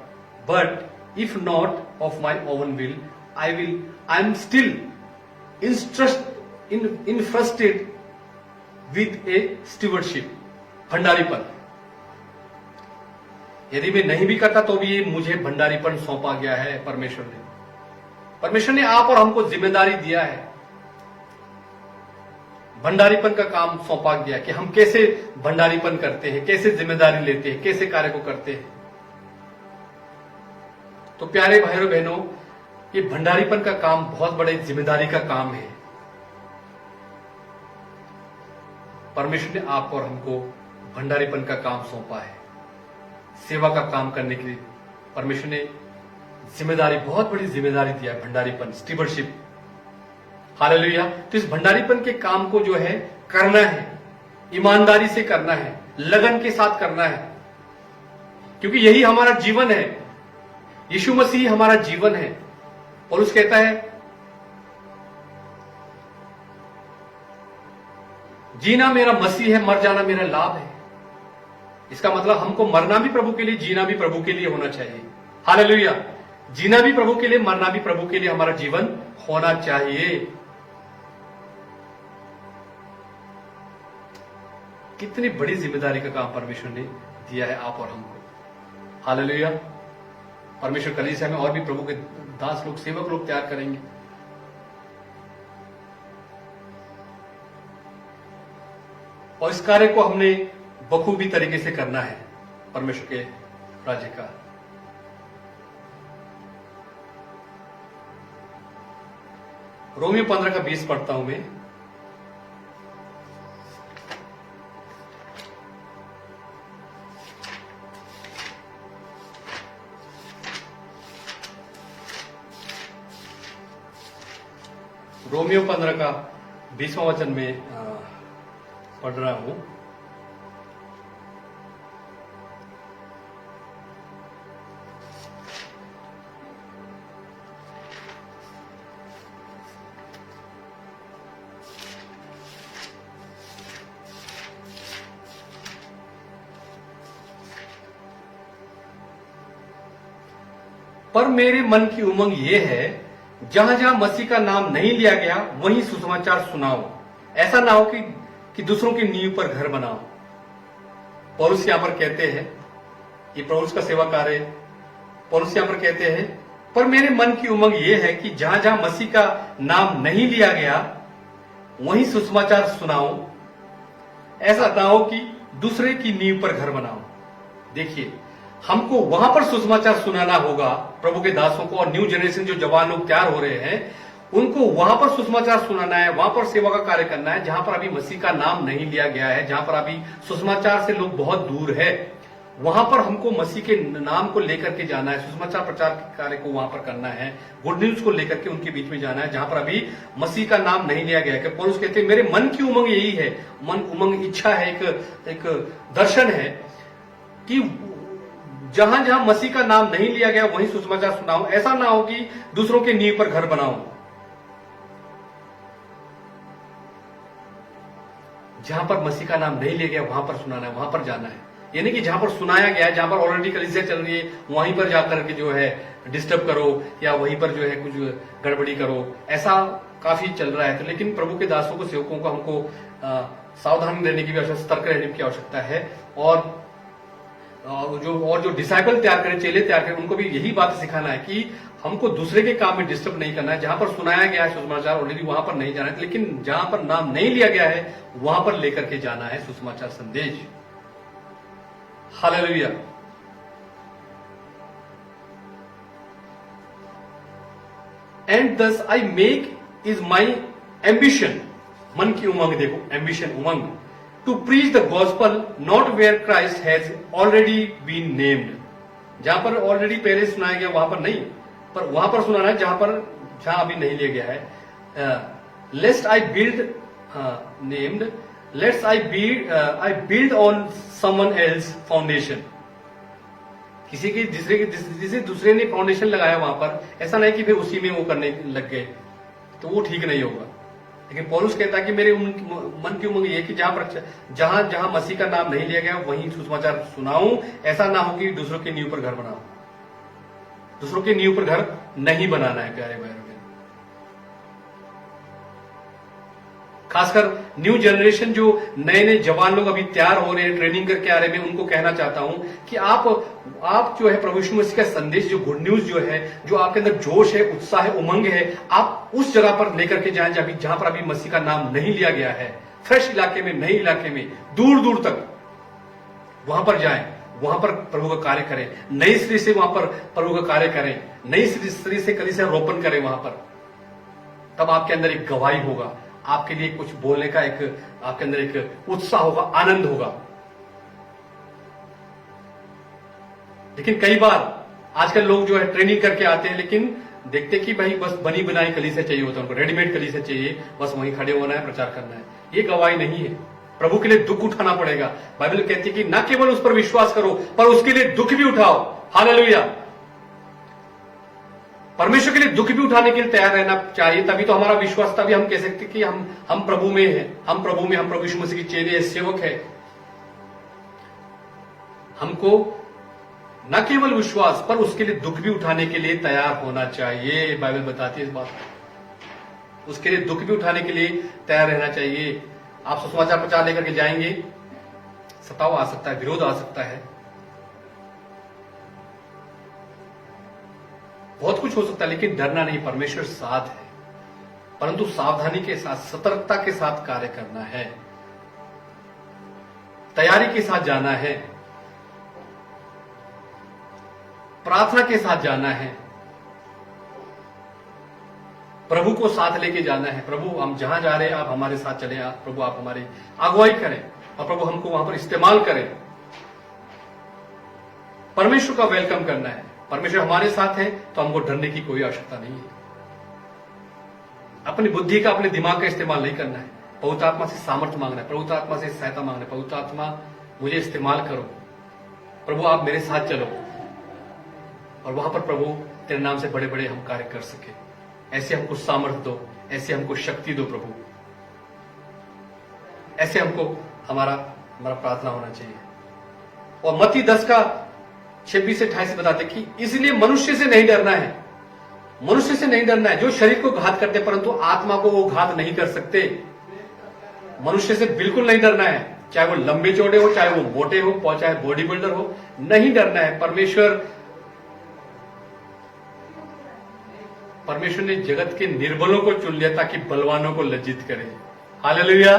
but if not of my own will, I am still entrusted with a stewardship। भंडारीपन, यदि मैं नहीं भी करता तो भी मुझे भंडारीपन सौंपा गया है परमेश्वर ने। परमेश्वर ने आप और हमको जिम्मेदारी दिया है, भंडारीपन का काम सौंपा गया कि हम कैसे भंडारीपन करते हैं, कैसे जिम्मेदारी लेते हैं, कैसे कार्य को करते हैं। तो प्यारे भाइयों बहनों, ये भंडारीपन का काम बहुत बड़े जिम्मेदारी का काम है। परमेश्वर ने आप और हमको भंडारीपन का काम सौंपा है। सेवा का काम करने के लिए परमेश्वर ने जिम्मेदारी, बहुत बड़ी जिम्मेदारी दिया है, भंडारीपन, स्टीवर्डशिप। हालेलुया। तो इस भंडारीपन के काम को जो है करना है, ईमानदारी से करना है, लगन के साथ करना है, क्योंकि यही हमारा जीवन है। यीशु मसीह हमारा जीवन है। पौलुस कहता है जीना मेरा मसीह है, मर जाना मेरा लाभ है। इसका मतलब हमको मरना भी प्रभु के लिए, जीना भी प्रभु के लिए होना चाहिए। हालेलुया। जीना भी प्रभु के लिए, मरना भी प्रभु के लिए हमारा जीवन होना चाहिए। कितनी बड़ी जिम्मेदारी का काम परमेश्वर ने दिया है आप और हमको। हालेलुया। परमेश्वर कलीसिया में और भी प्रभु के दास लोग, सेवक लोग तैयार करेंगे। और इस कार्य को हमने बखूबी तरीके से करना है परमेश्वर के राज्य का। रोमियो 15:20 पढ़ता हूं मैं। रोमियो 15:20 वचन में पढ़ रहा हूं। पर मेरे मन की उमंग यह है, जहां जहां मसीह का नाम नहीं लिया गया वहीं सुसमाचार सुनाओ। ऐसा ना हो कि दूसरों की नींव पर घर बनाओ। पौलुस यहां पर कहते हैं, ये पौलुस का सेवा कार्य है। पौलुस यहां पर कहते हैं, पर मेरे मन की उमंग यह है कि जहां जहां मसीह का नाम नहीं लिया गया वहीं सुसमाचार सुनाओ। ऐसा ना हो कि दूसरे की नींव पर घर बनाओ। देखिए, हमको वहां पर सुसमाचार सुनाना होगा प्रभु के दासों को, और न्यू जनरेशन जो जवान लोग तैयार हो रहे हैं उनको वहां पर सुसमाचार सुनाना है, वहां पर सेवा का कार्य करना है जहां पर अभी मसीह का नाम नहीं लिया गया है, जहां पर अभी सुसमाचार से लोग बहुत दूर है। वहां पर हमको मसीह के नाम को लेकर के जाना है, सुसमाचार प्रचार के कार्य को वहां पर करना है, गुड न्यूज को लेकर के उनके बीच में जाना है जहां पर अभी मसीह का नाम नहीं लिया गया है। पौलुस कहते हैं मेरे मन की उमंग यही है, मन उमंग इच्छा है, एक दर्शन है कि जहां जहां मसीह का नाम नहीं लिया गया वहीं सुसमाचार सुनाऊं। ऐसा ना हो कि दूसरों के नींव पर घर बनाऊं। जहां पर मसीह का नाम नहीं लिया गया वहां पर सुनाना है, वहां पर जाना है। यानी कि जहां पर सुनाया गया है, जहां पर ऑलरेडी कलीसिया चल रही है, वहीं पर जाकर के जो है डिस्टर्ब करो या वहीं पर जो है कुछ गड़बड़ी करो, ऐसा काफी चल रहा है। तो लेकिन प्रभु के दासों को, सेवकों को हमको सावधान रहने की भी आवश्यकता, सतर्क रहने की आवश्यकता है। और जो डिसाइपल तैयार करें, चेले तैयार करें, उनको भी यही बात सिखाना है कि हमको दूसरे के काम में डिस्टर्ब नहीं करना है। जहां पर सुनाया गया है सुसमाचार ऑलरेडी वहां पर नहीं जाना है, लेकिन जहां पर नाम नहीं लिया गया है वहां पर लेकर के जाना है सुसमाचार संदेश। Hallelujah. And thus I make is my ambition, मन की उमंग, देखो एम्बिशन, उमंग, to preach the gospel not where Christ has already been named. जहां पर ऑलरेडी पहले सुनाया गया वहां पर नहीं, पर वहां पर सुनाना है जहां अभी नहीं लिया गया है। Lest I build named, let's I build on someone else foundation. जिसे दूसरे ने फाउंडेशन लगाया वहां पर, ऐसा नहीं कि फिर उसी में वो करने लग गए, तो वो ठीक नहीं होगा। लेकिन पौलुस कहता है कि मेरे मन की उमंग ये कि जहां जहां मसीह का नाम नहीं लिया गया वहीं सुसमाचार सुनाऊं। ऐसा ना हो कि दूसरों के नींव पर घर बनाऊं। दूसरों के नींव पर घर नहीं बनाना है प्यारे भाई। खासकर न्यू जनरेशन, जो नए नए जवान लोग अभी तैयार हो रहे हैं, ट्रेनिंग करके आ रहे हैं, मैं उनको कहना चाहता हूं कि आप जो है प्रभु यीशु मसीह का संदेश, जो गुड न्यूज जो है, जो आपके अंदर जोश है, उत्साह है, उमंग है, आप उस जगह पर लेकर के जाएं जहां पर अभी मसीह का नाम नहीं लिया गया है। फ्रेश इलाके में, नए इलाके में, दूर दूर तक वहां पर जाएं, वहां पर प्रभु का कार्य करें, नई स्त्री से वहां पर प्रभु का कार्य करें, नई स्त्री से कलीसिया रोपण करें वहां पर। तब आपके अंदर एक गवाही होगा, आपके लिए कुछ बोलने का एक आपके अंदर एक उत्साह होगा, आनंद होगा। लेकिन कई बार आजकल लोग जो है ट्रेनिंग करके आते हैं, लेकिन देखते कि भाई बस बनी बनाई कलीसिया चाहिए होता है उनको, रेडीमेड कलीसिया चाहिए, बस वहीं खड़े होना है, प्रचार करना है। ये गवाही नहीं है। प्रभु के लिए दुख उठाना पड़ेगा। बाइबल कहती है कि न केवल उस पर विश्वास करो, पर उसके लिए दुख भी उठाओ। हालेलुया। परमेश्वर के लिए दुख भी उठाने के लिए तैयार रहना चाहिए, तभी तो हमारा विश्वास, तभी हम कह सकते कि हम प्रभु में हैं, हम प्रभु यीशु मसीह के चेले, सेवक है। हमको न केवल विश्वास, पर उसके लिए दुख भी उठाने के लिए तैयार होना चाहिए। बाइबल बताती है इस बात को। उसके लिए दुख भी उठाने के लिए तैयार रहना चाहिए। आप सुसमाचार प्रचार लेकर के जाएंगे, सताव आ सकता है, विरोध आ सकता है, बहुत कुछ हो सकता है, लेकिन डरना नहीं, परमेश्वर साथ है। परंतु सावधानी के साथ, सतर्कता के साथ कार्य करना है, तैयारी के साथ जाना है, प्रार्थना के साथ जाना है, प्रभु को साथ लेके जाना है। प्रभु हम जहां जा रहे हैं आप हमारे साथ चले, प्रभु आप हमारी अगुवाई करें और प्रभु हमको वहां पर इस्तेमाल करें। परमेश्वर का वेलकम करना है। परमेश्वर हमारे साथ है तो हमको डरने की कोई आवश्यकता नहीं है। अपनी बुद्धि का, अपने दिमाग का इस्तेमाल नहीं करना है। पवित्र आत्मा से सामर्थ्य मांगना है, पवित्र आत्मा से सहायता मांगना है। पवित्र आत्मा मुझे इस्तेमाल करो, प्रभु आप मेरे साथ चलो, और वहां पर प्रभु तेरे नाम से बड़े बड़े हम कार्य कर सके। ऐसे हमको सामर्थ्य दो, ऐसे हमको शक्ति दो प्रभु, ऐसे हमको हमारा प्रार्थना होना चाहिए। और मत्ती 10 का 26 से 28 बताते कि इसलिए मनुष्य से नहीं डरना है, मनुष्य से नहीं डरना है जो शरीर को घात करते, परंतु आत्मा को वो घात नहीं कर सकते। मनुष्य से बिल्कुल नहीं डरना है, चाहे वो लंबे चौड़े हो, चाहे वो मोटे हो, चाहे बॉडी बिल्डर हो, नहीं डरना है। परमेश्वर ने जगत के निर्बलों को चुन लिया ताकि बलवानों को लज्जित करे। हालेलुया।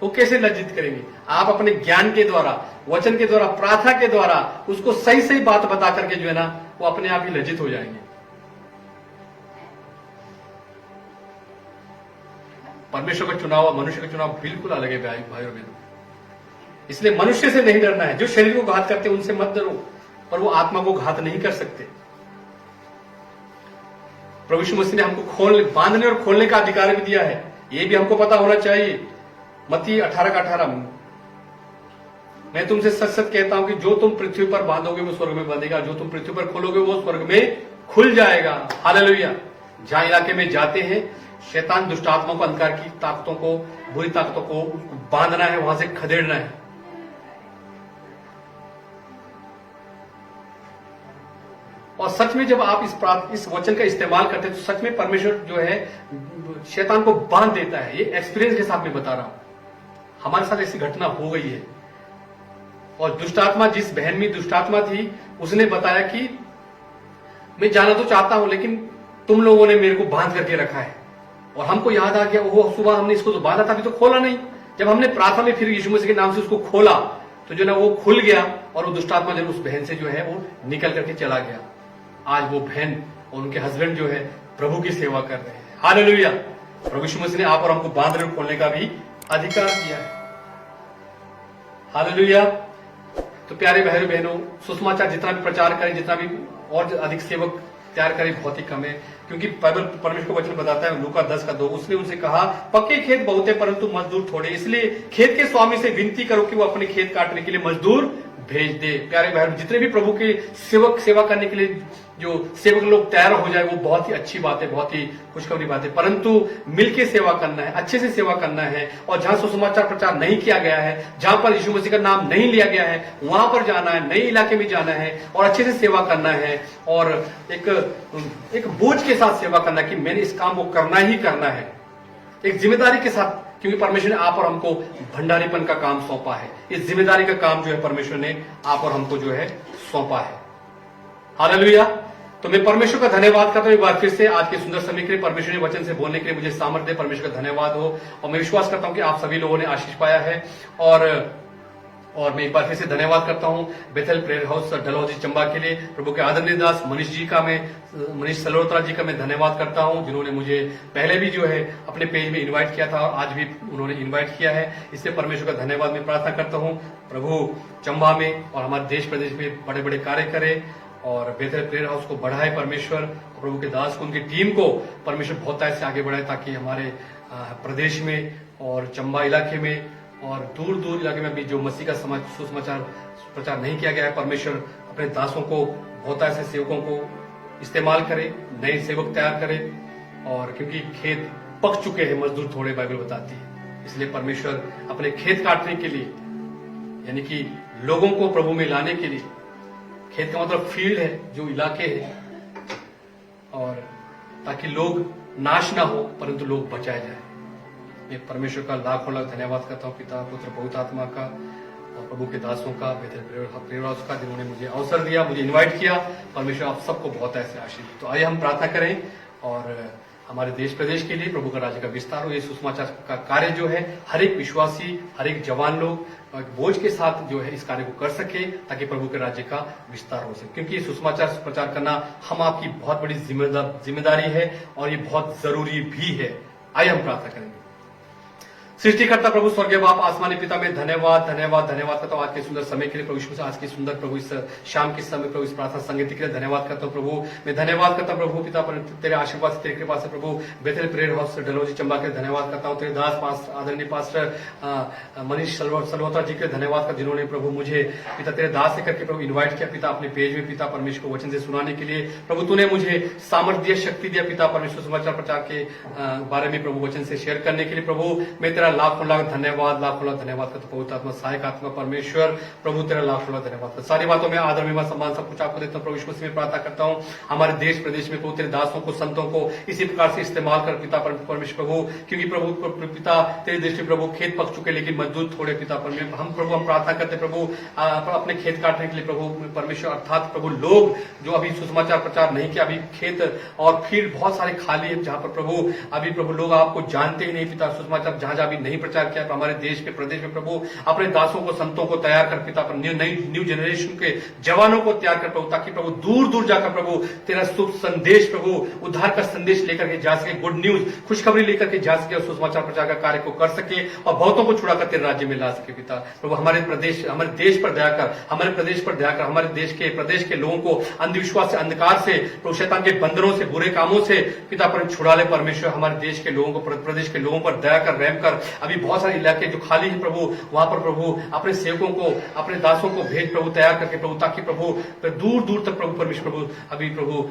वो कैसे लज्जित करेंगे? आप अपने ज्ञान के द्वारा, वचन के द्वारा, प्रार्थना के द्वारा उसको सही सही बात बता करके जो है ना, वो अपने आप ही लज्जित हो जाएंगे। परमेश्वर का चुनाव और मनुष्य का चुनाव बिल्कुल अलग है भाई और बहनों। इसलिए मनुष्य से नहीं डरना है। जो शरीर को घात करते हैं उनसे मत डरो, पर वो आत्मा को घात नहीं कर सकते। प्रभु यीशु मसीह ने हमको बांधने और खोलने का अधिकार भी दिया है, ये भी हमको पता होना चाहिए। मत्ती 18:18, मैं तुमसे सच सच कहता हूं कि जो तुम पृथ्वी पर बांधोगे वो स्वर्ग में बंधेगा, जो तुम पृथ्वी पर खोलोगे वो स्वर्ग में खुल जाएगा। हालेलुया। जहां इलाके में जाते हैं, शैतान दुष्ट आत्माओं को, अंधकार की ताकतों को, बुरी ताकतों को बांधना है, वहां से खदेड़ना है। और सच में जब आप इस वचन का इस्तेमाल करते हैं तो सच में परमेश्वर जो है शैतान को बांध देता है। ये एक्सपीरियंस के साथ मैं बता रहा हूं, हमारे साथ ऐसी घटना हो गई है। और दुष्टात्मा, जिस बहन में दुष्टात्मा थी, उसने बताया कि मैं जाना तो चाहता हूं लेकिन तुम लोगों ने मेरे को बांध करके रखा है। और हमको याद आ गया, वो सुबह हमने इसको तो बांधा था, अभी तो खोला नहीं। जब हमने प्रार्थना में फिर यीशु मसीह के नाम से उसको खोला तो जो ना वो खुल गया और वो दुष्टात्मा जब उस बहन से जो है वो निकल करके चला गया। आज वो बहन और उनके हस्बैंड जो है प्रभु की सेवा कर रहे हैं। हालेलुया। प्रभु यीशु मसीह ने आप और हमको बांधने और खोलने का भी अधिकार दिया है। हालेलुया। तो प्यारे भाई बहनों, सुसमाचार जितना भी प्रचार करें, जितना भी और अधिक सेवक तैयार करें, बहुत ही कम है। क्योंकि बाइबल परमेश्वर का वचन बताता है लूका 10:2, उसने उनसे कहा पक्के खेत बहुत है परंतु मजदूर थोड़े, इसलिए खेत के स्वामी से विनती करो कि वो अपने खेत काटने के लिए मजदूर भेज दे। प्यारे भाई, जितने भी प्रभु के सेवा करने के लिए जो सेवक लोग तैयार हो जाए वो बहुत ही अच्छी बात है, बहुत ही खुशखबरी बात है। परंतु मिलके सेवा करना है, अच्छे से सेवा करना है। और जहां सुसमाचार प्रचार नहीं किया गया है, जहां पर यीशु मसीह का नाम नहीं लिया गया है, वहां पर जाना है, नए इलाके में जाना है और अच्छे से सेवा करना है। और एक बोझ के साथ सेवा करना है कि मैंने इस काम को करना ही करना है, एक जिम्मेदारी के साथ। क्योंकि परमेश्वर ने आप और हमको भंडारीपन का काम सौंपा है। इस जिम्मेदारी का काम जो है परमेश्वर ने आप और हमको जो है सौंपा है। हालेलुया। तो मैं परमेश्वर का धन्यवाद करता हूं एक बार फिर से आज के सुंदर समय के लिए, परमेश्वर ने वचन से बोलने के लिए मुझे सामर्थ्य। परमेश्वर का धन्यवाद हो। और मैं विश्वास करता हूं कि आप सभी लोगों ने आशीष पाया है। और मैं एक बार फिर से धन्यवाद करता हूं Bethel prayer house Dalhousie Chamba के लिए प्रभु के आदरणीय दास मनीष सलोत्रा जी का मैं धन्यवाद करता हूं, जिन्होंने मुझे पहले भी जो है अपने पेज में इनवाइट किया था और आज भी उन्होंने इनवाइट किया है। इससे परमेश्वर का धन्यवाद मैं प्रार्थना करता हूं प्रभु चंबा में और हमारे देश प्रदेश में बड़े बड़े कार्य करे और बेथेल प्रेयर हाउस को बढ़ाए परमेश्वर, और प्रभु के दास को, उनकी टीम को परमेश्वर बहुत से आगे बढ़ाए, ताकि हमारे प्रदेश में और चंबा इलाके में और दूर दूर इलाके में भी जो मसीह का सुसमाचार प्रचार नहीं किया गया है, परमेश्वर अपने दासों को, बहुत ऐसे सेवकों को इस्तेमाल करे, नए सेवक तैयार करे। और क्योंकि खेत पक चुके हैं, मजदूर थोड़े, बाइबल बताती है। इसलिए परमेश्वर अपने खेत काटने के लिए, यानी कि लोगों को प्रभु में लाने के लिए, खेत का मतलब फील्ड है, जो इलाके है, और ताकि लोग नाश ना हो परंतु लोग बचाए जाए। मैं परमेश्वर का लाखों लाख धन्यवाद करता हूँ, पिता पुत्र पवित्र आत्मा का और प्रभु के दासों का, बेथेल प्रेयर हाउस का, जिन्होंने मुझे अवसर दिया, मुझे इनवाइट किया। परमेश्वर आप सबको बहुत ऐसे आशीष। तो आइए हम प्रार्थना करें और हमारे देश प्रदेश के लिए प्रभु का राज्य का विस्तार हो। ये सुसमाचार का कार्य जो है हर एक विश्वासी, हर एक जवान लोग बोझ के साथ जो है इस कार्य को कर सके, ताकि प्रभु के राज्य का विस्तार हो सके। क्योंकि ये सुसमाचार प्रचार करना हम आपकी बहुत बड़ी जिम्मेदारी है और ये बहुत जरूरी भी है। आइए हम प्रार्थना करेंगे। सृष्टिकर्ता प्रभु स्वर्गीय बाप आसमानी पिता में धन्यवाद करता हूँ आज के सुंदर समय के लिए प्रभु, आज के सुंदर प्रभु इस शाम के समय प्रभु इस प्रार्थना संगीत के लिए धन्यवाद करता हूँ प्रभु। मैं धन्यवाद करता हूँ प्रभु पिता पर तेरे आशीर्वाद से, तेरे कृपा से प्रभु Bethel prayer house Dalhousie Chamba के धन्यवाद करता हूँ। तेरे दास आदरणीय पास्टर मनीष सलवोत्रा जी के धन्यवाद कर, जिन्होंने प्रभु मुझे पिता तेरे दास से करके प्रभु इन्वाइट किया पिता अपने पेज में, पिता परमेश्वर को वचन से सुनाने के लिए। प्रभु तूने मुझे सामर्थ्य दिया, शक्ति दिया पिता परमेश्वर समाचार प्रचार के बारे में प्रभु वचन से शेयर करने के लिए। प्रभु मैं तेरा लाखों लाख धन्यवाद करता पवित्र आत्मा सहायक आत्मा परमेश्वर, प्रभु तेरा लाखों लाख धन्यवाद करता। सारी बातों में आदर महिमा सम्मान सब कुछ आपको देता हूँ प्रभु यीशु मसीह में प्रार्थना करता हूँ। हमारे देश प्रदेश में प्रभु तेरे दासों को, संतों को इसी प्रकार से इस्तेमाल कर पिता परमेश्वर प्रभु, क्योंकि प्रभु पिता तेरे देश में प्रभु खेत पक चुके लेकिन मजदूर थोड़े पिता परमेश्वर। हम प्रार्थना करते प्रभु अपने खेत काटने के लिए प्रभु परमेश्वर, अर्थात प्रभु लोग जो अभी सुसमाचार प्रचार नहीं किया, अभी खेत और फील्ड बहुत सारे खाली है, जहां पर प्रभु अभी प्रभु लोग आपको जानते ही नहीं पिता, सुसमाचार जहां जहां भी अभी नहीं प्रचार किया, हमारे देश में प्रदेश में प्रभु अपने दासों को संतों को तैयार कर पिता, न्यू जनरेशन के जवानों को तैयार कर प्रभु, ताकि प्रभु दूर दूर जाकर प्रभु तेरा शुभ संदेश प्रभु उद्धार का संदेश लेकर के जा सके, गुड न्यूज खुशखबरी लेकर के जा सके और सुसमाचार प्रचार का कार्य को कर सके और बहुतों को छुड़ाकर तेरे राज्य में ला सके पिता। प्रभु हमारे देश पर दया कर, हमारे प्रदेश पर दया कर, हमारे प्रदेश के लोगों को अंधविश्वास से, अंधकार से, प्रभु शैतान के बंदरों से, बुरे कामों से पिता पर छुड़ा ले परमेश्वर। हमारे देश के लोगों को, प्रदेश के लोगों पर दया कर, रहम कर। अभी बहुत सारे इलाके जो खाली है प्रभु, वहां पर प्रभु अपने सेवकों को, अपने दासों को भेज प्रभु तैयार करके प्रभु, ताकि प्रभु दूर दूर तक प्रभु परमेश्वर प्रभु अभी प्रभु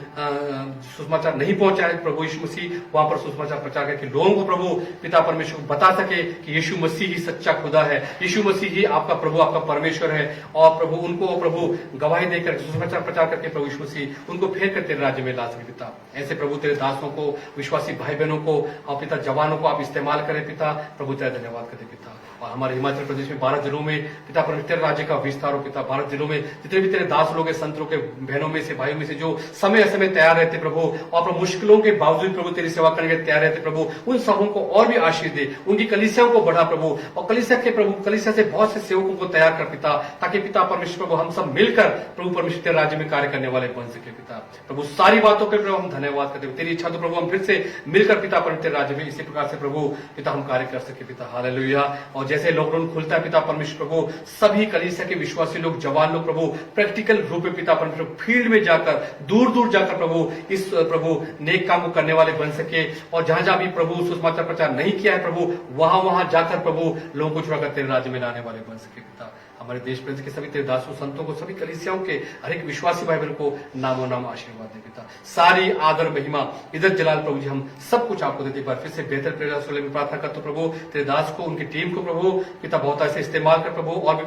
सुसमाचार नहीं पहुंचा है प्रभु यीशु मसीह, वहां पर सुसमाचार प्रचार करके लोगों को प्रभु पिता परमेश्वर को बता सके कि यीशु मसीह ही सच्चा खुदा है, यीशु मसीह ही आपका प्रभु, आपका परमेश्वर है। और प्रभु उनको प्रभु गवाही देकर सुसमाचार प्रचार करके प्रभु यीशु मसीह उनको फेर कर तेरे राज्य में ला सके पिता। ऐसे प्रभु तेरे दासों को, विश्वासी भाई बहनों को और पिता जवानों को आप इस्तेमाल करें पिता। प्रभु तेरा धन्यवाद करते पिता। और हमारे हिमाचल प्रदेश में 12 जिलों में पिता परमेश्वर तेरे राज्य का विस्तार हो पिता। 12 जिलों में जितने भी तेरे दास लोग हैं, संत लोग के बहनों में से, भाइयों में से जो समय समय तैयार रहते प्रभु, और प्रभु मुश्किलों के बावजूद प्रभु तेरी सेवा करने के तैयार रहते प्रभु, उन सबों को और भी आशीष दे, उनकी कलीसियाओं को बढ़ा प्रभु, और कलीसिया से बहुत से सेवकों को तैयार कर पिता, ताकि पिता परमेश्वर प्रभु हम सब मिलकर प्रभु परमेश्वर तेरे राज्य में कार्य करने वाले बन सके पिता। प्रभु सारी बातों के प्रभु हम धन्यवाद करते हैं। तेरी इच्छा तो प्रभु हम फिर से मिलकर पिता परमेश्वर तेरे राज्य में इसी प्रकार से प्रभु पिता हम कार्य कर सके पिता। हालेलुया। और जैसे लॉकडाउन खुलता है पिता परमेश्वर प्रभु, सभी कलीसिया के विश्वासी लोग, जवान लोग प्रभु प्रैक्टिकल रूप में पिता परमेश्वर फील्ड में जाकर, दूर दूर जाकर प्रभु इस प्रभु नेक काम को करने वाले बन सके, और जहां जहां भी प्रभु सुसमाचार प्रचार नहीं किया है प्रभु, वहां वहां जाकर प्रभु लोगों को छुड़ाकर तेरे राज्य में लाने वाले बन सके पिता। हमारे देश प्रदेश के सभी तेरे दासों, संतों को, सभी कलीसियाओं के हर एक विश्वासी भाई बहन को नामों नाम आशीर्वाद दे पिता। सारी आदर महिमा इज्जत जलाल प्रभु जी हम सब कुछ आपको देते। बार फिर से बेहतर प्रयास में प्रार्थना करते प्रभु तेरे दास को, उनकी टीम को प्रभु पिता बहुत ऐसे इस्तेमाल कर प्रभु, और भी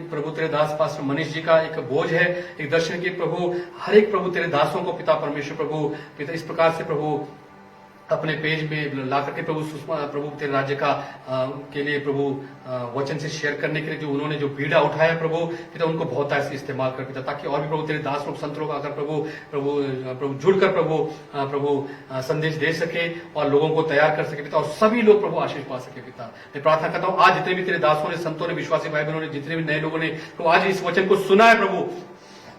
प्रभु तेरे दास पास्टर मनीष जी का एक बोझ है, एक दर्शन की प्रभु, हर एक प्रभु तेरे दासों को पिता परमेश्वर प्रभु पिता इस प्रकार से प्रभु अपने पेज में ला करके प्रभु तेरे राज्य का के लिए प्रभु वचन से शेयर करने के लिए जो उन्होंने जो बीड़ा उठाया प्रभु पिता, उनको बहुत ऐसे इस्तेमाल कर पिता, ताकि और भी प्रभु तेरे दास लोग, संत लोग आकर प्रभु जुड़कर प्रभु संदेश दे सके और लोगों को तैयार कर सके पिता, और सभी लोग प्रभु आशीष पा सके पिता। मैं प्रार्थना करता हूँ आज जितने भी तेरे दासों ने, संतों ने, विश्वासी भाई बहनों ने, जितने भी नए लोगों ने तो आज इस वचन को सुना है प्रभु,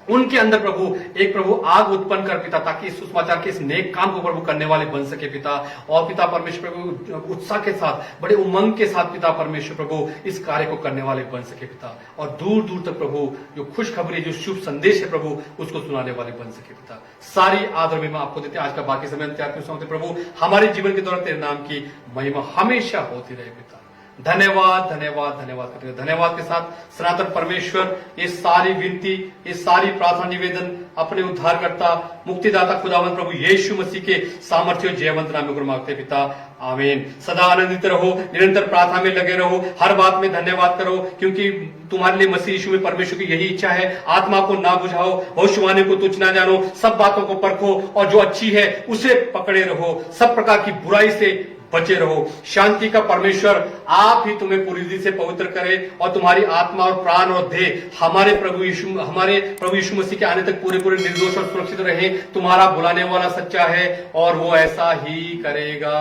उनके अंदर प्रभु एक प्रभु आग उत्पन्न कर पिता, ताकि इस सुसमाचार के इस नेक काम को प्रभु करने वाले बन सके पिता। और पिता परमेश्वर प्रभु उत्साह के साथ, बड़े उमंग के साथ पिता परमेश्वर प्रभु इस कार्य को करने वाले बन सके पिता, और दूर दूर तक प्रभु जो खुशखबरी, जो शुभ संदेश है प्रभु, उसको सुनाने वाले बन सके पिता। सारी आदर में मैं आपको देते, आज का बाकी समय त्याग करते प्रभु, हमारे जीवन के दौरान तेरे नाम की महिमा हमेशा होती रहे पिता। धन्यवाद धन्यवाद धन्यवाद करते हैं। धन्यवाद के साथ सनातन परमेश्वर ये सारी विनती, ये सारी प्रार्थना निवेदन अपने उद्धारकर्ता, मुक्तिदाता खुदावंद प्रभु यीशु मसीह के सामर्थ्य और जयवंत नाम में मांगते पिता, आमीन। सदा आनंदित रहो, निरंतर प्रार्थना में लगे रहो, हर बात में धन्यवाद करो, क्योंकि तुम्हारे लिए मसीह यीशु में परमेश्वर की यही इच्छा है। आत्मा को ना बुझाओ, भविष्यवाणी को तुच्छ ना जानो, सब बातों को परखो और जो अच्छी है उसे पकड़े रहो, सब प्रकार की बुराई से बचे रहो। शांति का परमेश्वर आप ही तुम्हें पूरी रीति से पवित्र करे और तुम्हारी आत्मा और प्राण और देह हमारे प्रभु यीशु मसीह के आने तक पूरे निर्दोष और सुरक्षित रहे। तुम्हारा बुलाने वाला सच्चा है और वो ऐसा ही करेगा।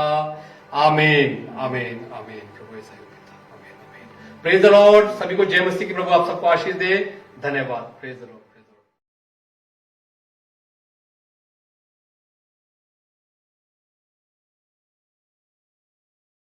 आमीन आमीन आमीन। प्रभु ऐसा ही होता। आमीन आमीन। Praise the Lord. सभी को जय मसीह की। प्रभु आप सबको आशीष दे। धन्यवाद। Praise the Lord.